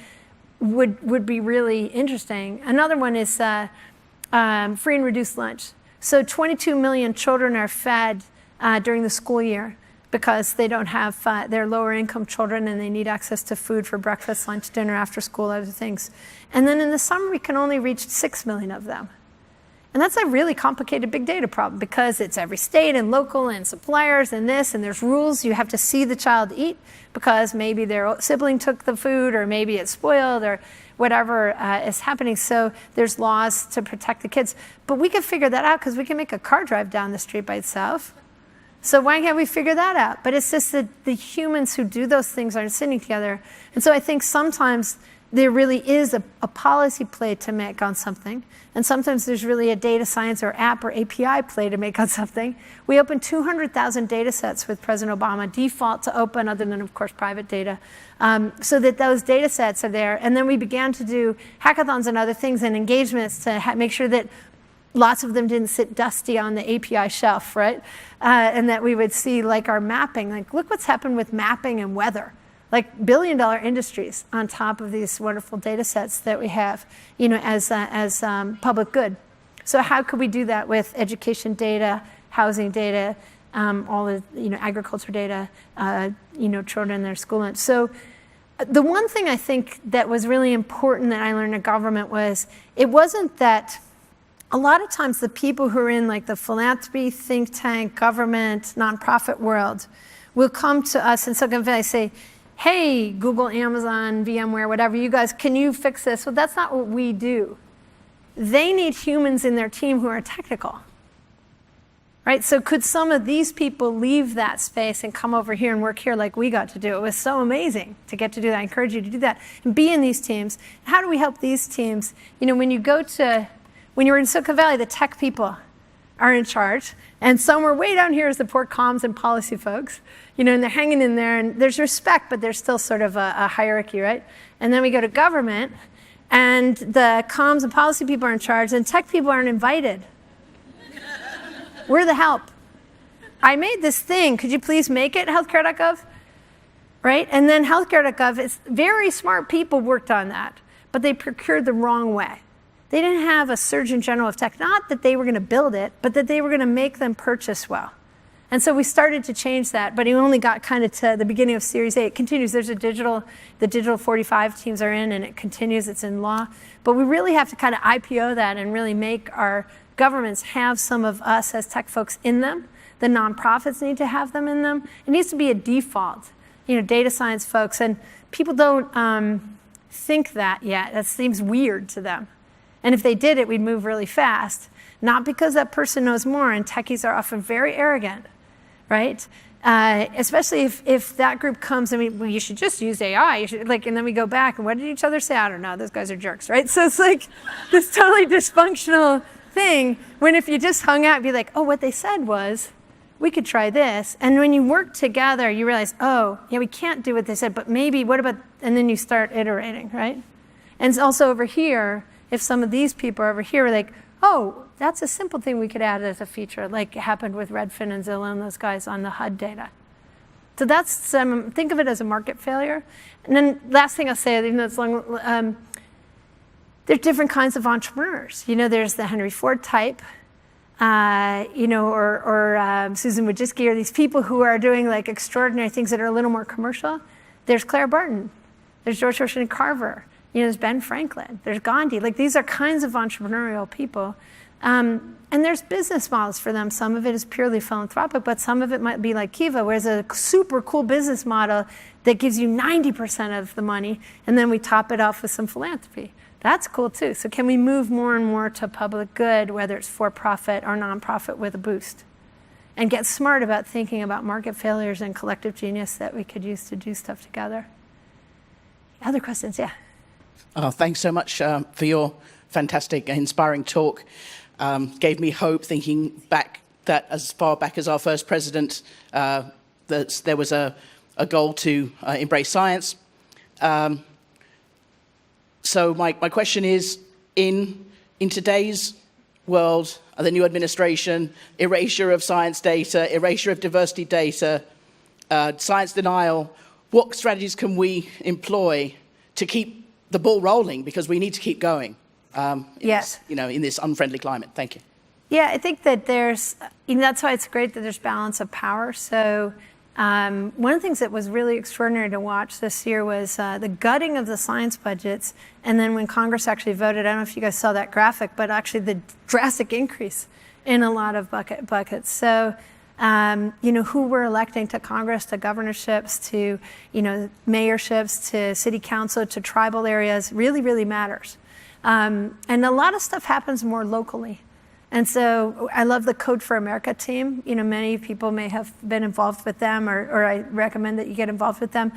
would be really interesting. Another one is free and reduced lunch. So 22 million children are fed during the school year because they don't have, they're lower income children and they need access to food for breakfast, lunch, dinner, after school, other things. And then in the summer, we can only reach 6 million of them. And that's a really complicated big data problem because it's every state and local and suppliers and this, and there's rules. You have to see the child eat because maybe their sibling took the food or maybe it's spoiled or whatever is happening. So there's laws to protect the kids. But we can figure that out because we can make a car drive down the street by itself. So why can't we figure that out? But it's just that the humans who do those things aren't sitting together. And so I think sometimes there really is a policy play to make on something. And sometimes there's really a data science or app or API play to make on something. We opened 200,000 data sets with President Obama, default to open, other than, of course, private data, so that those data sets are there. And then we began to do hackathons and other things and engagements to make sure that lots of them didn't sit dusty on the API shelf, right? And that we would see like our mapping, like look what's happened with mapping and weather. Like billion-dollar industries on top of these wonderful data sets that we have, as public good. So how could we do that with education data, housing data, all the agriculture data, children in their school lunch. So the one thing I think that was really important that I learned in government was it wasn't that a lot of times the people who are in like the philanthropy, think tank, government, nonprofit world will come to us in Silicon Valley and say, hey, Google, Amazon, VMware, whatever, you guys, can you fix this? Well, that's not what we do. They need humans in their team who are technical, right? So could some of these people leave that space and come over here and work here like we got to do? It was so amazing to get to do that. I encourage you to do that and be in these teams. How do we help these teams? When you're in Silicon Valley, the tech people are in charge. And somewhere way down here is the poor comms and policy folks, and they're hanging in there, and there's respect, but there's still sort of a hierarchy, right? And then we go to government, and the comms and policy people are in charge, and tech people aren't invited. We're the help. I made this thing. Could you please make it, healthcare.gov? Right? And then healthcare.gov, it's very smart people worked on that, but they procured the wrong way. They didn't have a surgeon general of tech, not that they were going to build it, but that they were going to make them purchase well. And so we started to change that, but it only got kind of to the beginning of Series A. It continues. There's the digital 45 teams are in, and it continues. It's in law. But we really have to kind of IPO that and really make our governments have some of us as tech folks in them. The nonprofits need to have them in them. It needs to be a default, data science folks. And people don't think that yet. That seems weird to them. And if they did it, we'd move really fast. Not because that person knows more, and techies are often very arrogant, right? Especially if that group comes and you should just use AI. You should, and then we go back, and what did each other say? I don't know, those guys are jerks, right? So it's like this totally dysfunctional thing, when if you just hung out and be like, oh, what they said was, we could try this. And when you work together, you realize, oh, yeah, we can't do what they said, but maybe, what about, and then you start iterating, right? And also over here, if some of these people are over here are like, oh, that's a simple thing we could add as a feature, like it happened with Redfin and Zillow and those guys on the HUD data. So that's, think of it as a market failure. And then last thing I'll say, even though it's long, there's different kinds of entrepreneurs. There's the Henry Ford type, or Susan Wojcicki, or these people who are doing like extraordinary things that are a little more commercial. There's Claire Barton. There's George Washington Carver. There's Ben Franklin, there's Gandhi. These are kinds of entrepreneurial people. And there's business models for them. Some of it is purely philanthropic, but some of it might be like Kiva, where it's a super cool business model that gives you 90% of the money, and then we top it off with some philanthropy. That's cool too. So can we move more and more to public good, whether it's for-profit or nonprofit with a boost? And get smart about thinking about market failures and collective genius that we could use to do stuff together. Other questions? Yeah. Thanks so much for your fantastic, inspiring talk. Gave me hope, thinking back that as far back as our first president, that there was a goal to embrace science. So my question is, in today's world, the new administration, erasure of science data, erasure of diversity data, science denial, what strategies can we employ to keep the ball rolling, because we need to keep going yes. in this unfriendly climate. Thank you. Yeah, I think that that's why it's great that there's balance of power. So One of the things that was really extraordinary to watch this year was the gutting of the science budgets, and then when Congress actually voted, I don't know if you guys saw that graphic, but actually the drastic increase in a lot of buckets. So, who we're electing to Congress, to governorships, to, mayorships, to city council, to tribal areas really, really matters. And a lot of stuff happens more locally. And so I love the Code for America team. Many people may have been involved with them, or I recommend that you get involved with them.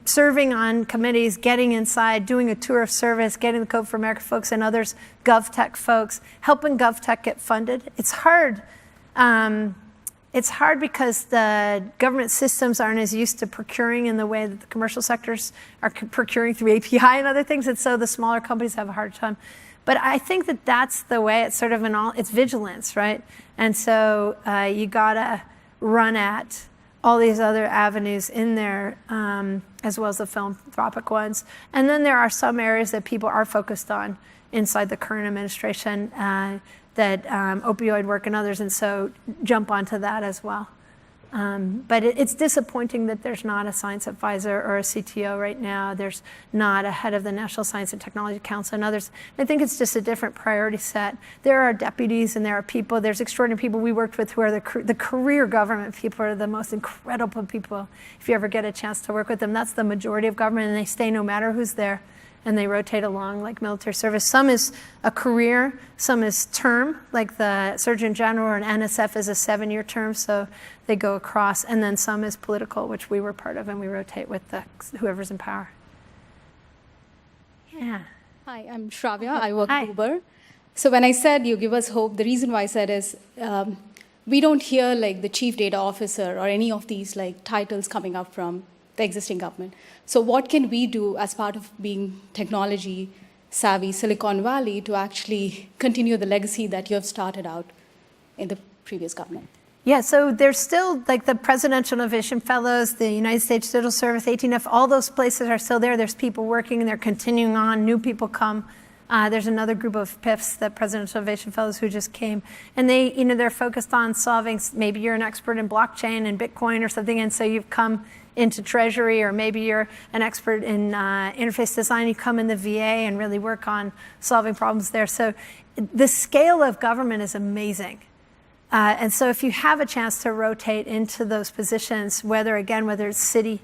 Serving on committees, getting inside, doing a tour of service, getting the Code for America folks and others, GovTech folks, helping GovTech get funded. It's hard. It's hard because the government systems aren't as used to procuring in the way that the commercial sectors are procuring through API and other things, and so the smaller companies have a hard time. But I think that that's the way. It's sort of it's vigilance, right? And so you gotta run at all these other avenues in there, as well as the philanthropic ones. And then there are some areas that people are focused on inside the current administration, that opioid work and others, and so jump onto that as well. But it's disappointing that there's not a science advisor or a CTO right now. There's not a head of the National Science and Technology Council and others. I think it's just a different priority set. There are deputies and there are people, there's extraordinary people we worked with who are the career government people are the most incredible people. If you ever get a chance to work with them, that's the majority of government, and they stay no matter who's there. And they rotate along like military service. Some is a career, some is term, like the Surgeon General or an NSF is a 7-year term, so they go across. And then some is political, which we were part of, and we rotate with whoever's in power. Yeah. Hi, I'm Shravya. I work at Uber. So when I said you give us hope, the reason why I said is we don't hear like the chief data officer or any of these like titles coming up from the existing government. So what can we do as part of being technology savvy Silicon Valley to actually continue the legacy that you have started out in the previous government? Yeah, so there's still like the Presidential Innovation Fellows, the United States Digital Service, 18F, all those places are still there. There's people working and they're continuing on, new people come. There's another group of PIFs, the Presidential Innovation Fellows, who just came. And they're focused on solving, maybe you're an expert in blockchain and Bitcoin or something, and so you've come into Treasury, or maybe you're an expert in interface design, you come in the VA and really work on solving problems there. So the scale of government is amazing. And so if you have a chance to rotate into those positions, whether it's city,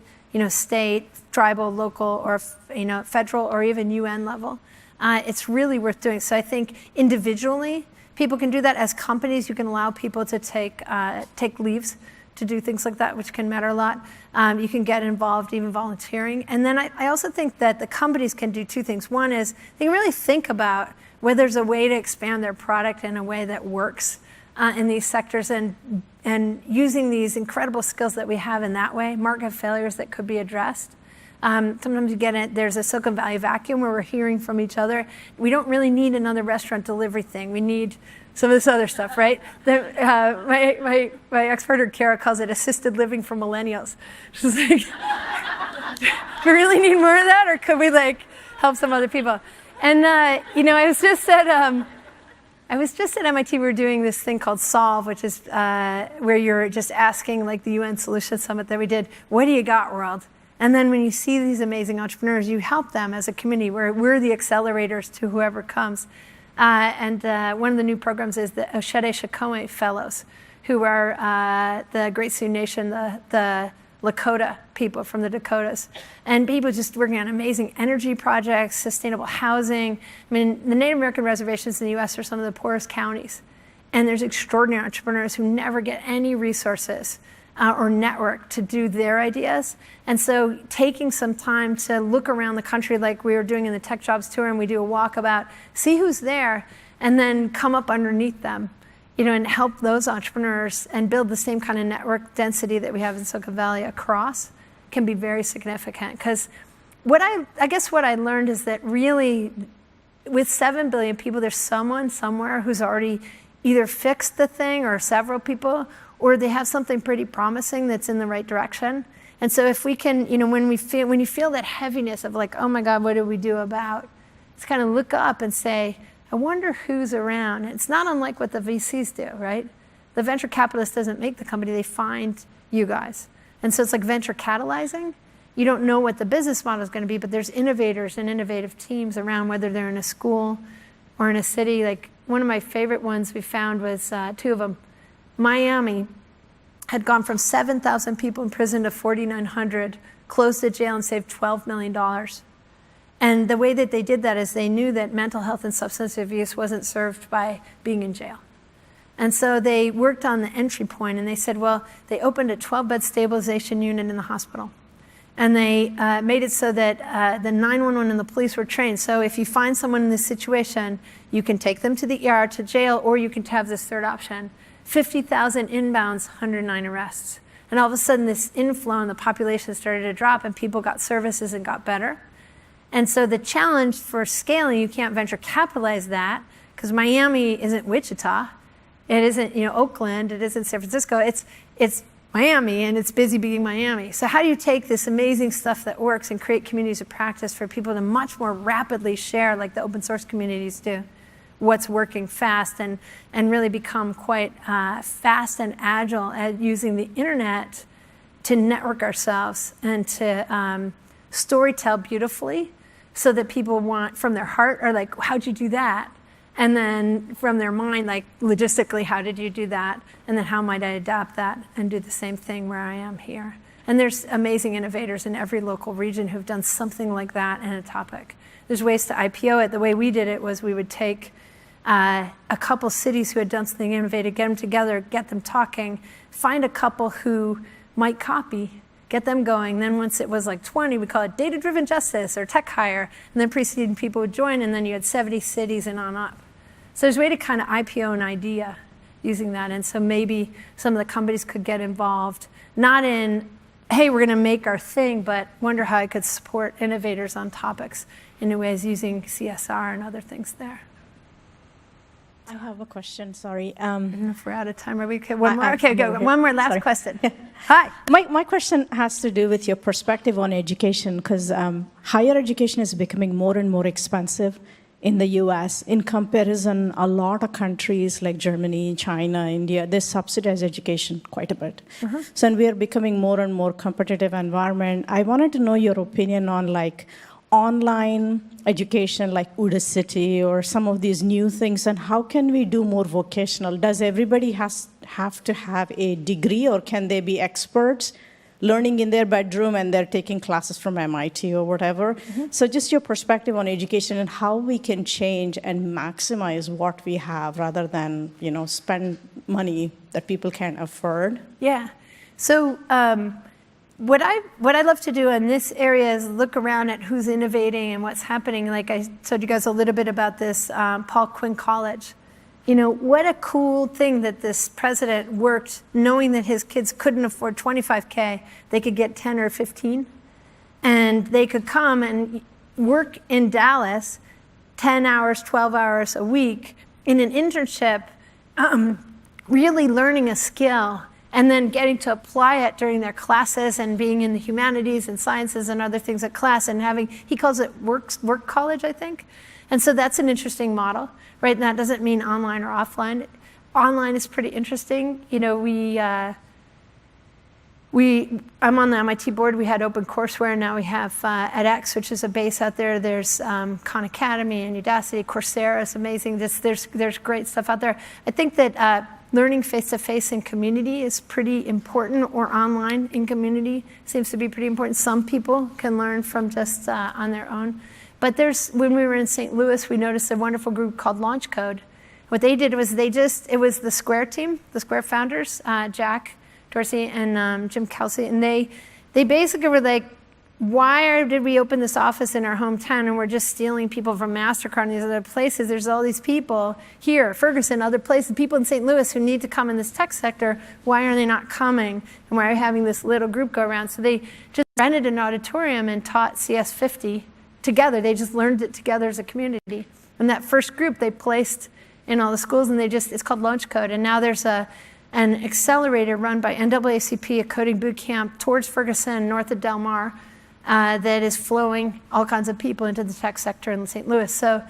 state, tribal, local, or federal, or even UN level, it's really worth doing. So I think individually, people can do that. As companies, you can allow people to take leaves to do things like that, which can matter a lot. You can get involved, even volunteering. And then I also think that the companies can do two things. One is they can really think about whether there's a way to expand their product in a way that works in these sectors, and using these incredible skills that we have in that way, market failures that could be addressed. Sometimes there's a Silicon Valley vacuum where we're hearing from each other. We don't really need another restaurant delivery thing. We need some of this other stuff, right? My ex-partner, Kara, calls it assisted living for millennials. She's like, do we really need more of that, or could we help some other people? And I was just at MIT. We were doing this thing called Solve, which is where you're just asking, like the UN Solution Summit that we did, what do you got, world? And then when you see these amazing entrepreneurs, you help them as a community. We're the accelerators to whoever comes. And one of the new programs is the Oshede Shikome Fellows, who are the Great Sioux Nation, the Lakota people from the Dakotas. And people just working on amazing energy projects, sustainable housing. I mean, the Native American reservations in the US are some of the poorest counties. And there's extraordinary entrepreneurs who never get any resources or network to do their ideas. And so taking some time to look around the country like we were doing in the Tech Jobs Tour, and we do a walkabout, see who's there, and then come up underneath them, and help those entrepreneurs and build the same kind of network density that we have in Silicon Valley across can be very significant. Because what I learned is that really with 7 billion people, there's someone somewhere who's already either fixed the thing, or several people, or they have something pretty promising that's in the right direction. And so if we can, when you feel that heaviness of like, oh my God, what do we do about? It's kind of look up and say, I wonder who's around. And it's not unlike what the VCs do, right? The venture capitalist doesn't make the company, they find you guys. And so it's like venture catalyzing. You don't know what the business model is going to be, but there's innovators and innovative teams around, whether they're in a school or in a city. Like one of my favorite ones we found was 2 of them. Miami had gone from 7,000 people in prison to 4,900, closed the jail and saved $12 million. And the way that they did that is they knew that mental health and substance abuse wasn't served by being in jail. And so they worked on the entry point, and they said, well, they opened a 12-bed stabilization unit in the hospital. And they made it so that the 911 and the police were trained. So if you find someone in this situation, you can take them to the ER, to jail, or you can have this third option. 50,000 inbounds, 109 arrests. And all of a sudden, this inflow in the population started to drop, and people got services and got better. And so the challenge for scaling, you can't venture capitalize that, because Miami isn't Wichita. It isn't, Oakland. It isn't San Francisco. It's Miami, and it's busy being Miami. So how do you take this amazing stuff that works and create communities of practice for people to much more rapidly share, like the open source communities do, what's working fast, and really become quite fast and agile at using the internet to network ourselves and to storytell beautifully, so that people want, from their heart, are like, how'd you do that? And then from their mind, like, logistically, how did you do that? And then how might I adapt that and do the same thing where I am here? And there's amazing innovators in every local region who've done something like that in a topic. There's ways to IPO it. The way we did it was we would take a couple cities who had done something innovative, get them together, get them talking, find a couple who might copy, get them going. Then once it was like 20, we call it data-driven justice or tech hire, and then preceding people would join, and then you had 70 cities and on up. So there's a way to kind of IPO an idea using that. And so maybe some of the companies could get involved, not in, hey, we're going to make our thing, but wonder how I could support innovators on topics in new ways using CSR and other things there. I have a question, sorry. If we're out of time, are we okay? One more? Okay, go. One more last question. Hi. My question has to do with your perspective on education, because higher education is becoming more and more expensive in the US. In comparison, a lot of countries like Germany, China, India, they subsidize education quite a bit. So, and we are becoming more and more competitive environment. I wanted to know your opinion on like online education like Udacity or some of these new things, and how can we do more vocational? Does everybody have to have a degree, or can they be experts learning in their bedroom and they're taking classes from MIT or whatever? So just your perspective on education and how we can change and maximize what we have rather than, spend money that people can't afford. Yeah. So what I love to do in this area is look around at who's innovating and what's happening. Like I told you guys a little bit about this Paul Quinn College. What a cool thing that this president worked knowing that his kids couldn't afford $25K. They could get 10 or 15. And they could come and work in Dallas 10 hours, 12 hours a week in an internship, really learning a skill and then getting to apply it during their classes and being in the humanities and sciences and other things at class and having, he calls it work college, I think. And so that's an interesting model, right? And that doesn't mean online or offline. Online is pretty interesting. I'm on the MIT board. We had OpenCourseWare, and now we have edX, which is a base out there. There's Khan Academy and Udacity. Coursera is amazing. There's great stuff out there. I think that learning face-to-face in community is pretty important, or online in community seems to be pretty important. Some people can learn from just on their own. But when we were in St. Louis, we noticed a wonderful group called Launch Code. What they did was it was the Square team, the Square founders, Jack Dorsey and Jim Kelsey, and they basically were like, why did we open this office in our hometown and we're just stealing people from MasterCard and these other places? There's all these people here, Ferguson, other places, people in St. Louis who need to come in this tech sector. Why are they not coming? And why are we having this little group go around? So they just rented an auditorium and taught CS50 together. They just learned it together as a community. And that first group they placed in all the schools, and it's called Launch Code. And now there's an accelerator run by NAACP, a coding boot camp towards Ferguson, north of Del Mar, that is flowing all kinds of people into the tech sector in St. Louis. So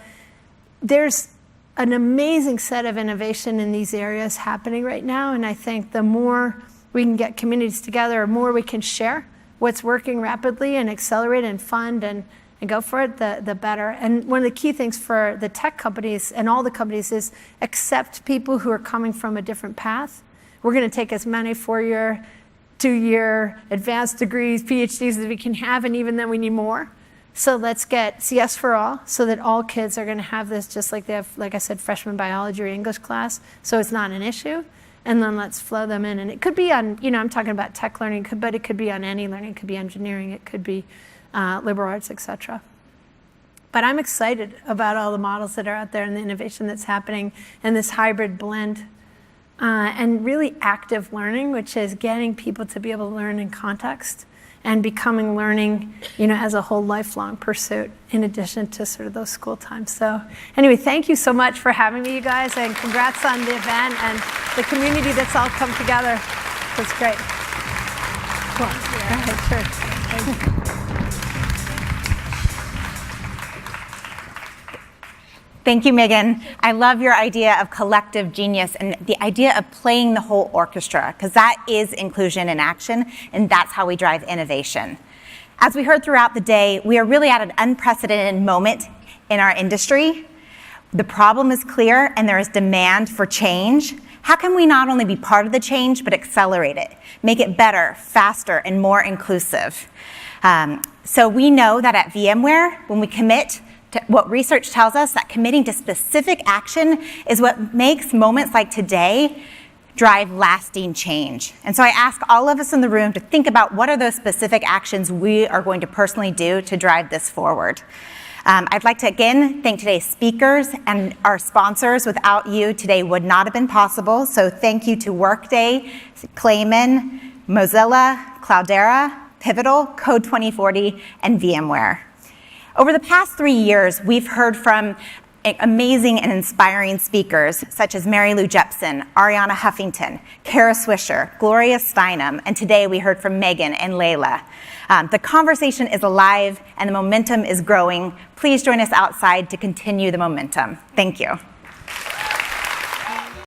there's an amazing set of innovation in these areas happening right now, and I think the more we can get communities together, the more we can share what's working rapidly and accelerate and fund and go for it, the better. And one of the key things for the tech companies and all the companies is accept people who are coming from a different path. We're going to take as many 4-year, 2-year advanced degrees, PhDs as we can have, and even then we need more. So let's get CS for all, so that all kids are going to have this, just like they have, like I said, freshman biology or English class, so it's not an issue. And then let's flow them in. And it could be on, I'm talking about tech learning, but it could be on any learning. It could be engineering, it could be liberal arts, etc. But I'm excited about all the models that are out there and the innovation that's happening and this hybrid blend. And really active learning, which is getting people to be able to learn in context and becoming learning, as a whole lifelong pursuit in addition to sort of those school times. So anyway, thank you so much for having me, you guys, and congrats on the event and the community that's all come together. It's great. Cool. All right, sure. Thank you. Thank you, Megan. I love your idea of collective genius and the idea of playing the whole orchestra, because that is inclusion in action, and that's how we drive innovation. As we heard throughout the day, we are really at an unprecedented moment in our industry. The problem is clear, and there is demand for change. How can we not only be part of the change, but accelerate it, make it better, faster, and more inclusive? So we know that at VMware, when we commit to what research tells us, that committing to specific action is what makes moments like today drive lasting change. And so I ask all of us in the room to think about what are those specific actions we are going to personally do to drive this forward. I'd like to again thank today's speakers and our sponsors. Without you, today would not have been possible. So thank you to Workday, Clayman, Mozilla, Cloudera, Pivotal, Code 2040, and VMware. Over the past 3 years, we've heard from amazing and inspiring speakers such as Mary Lou Jepsen, Ariana Huffington, Kara Swisher, Gloria Steinem, and today we heard from Megan and Layla. The conversation is alive and the momentum is growing. Please join us outside to continue the momentum. Thank you.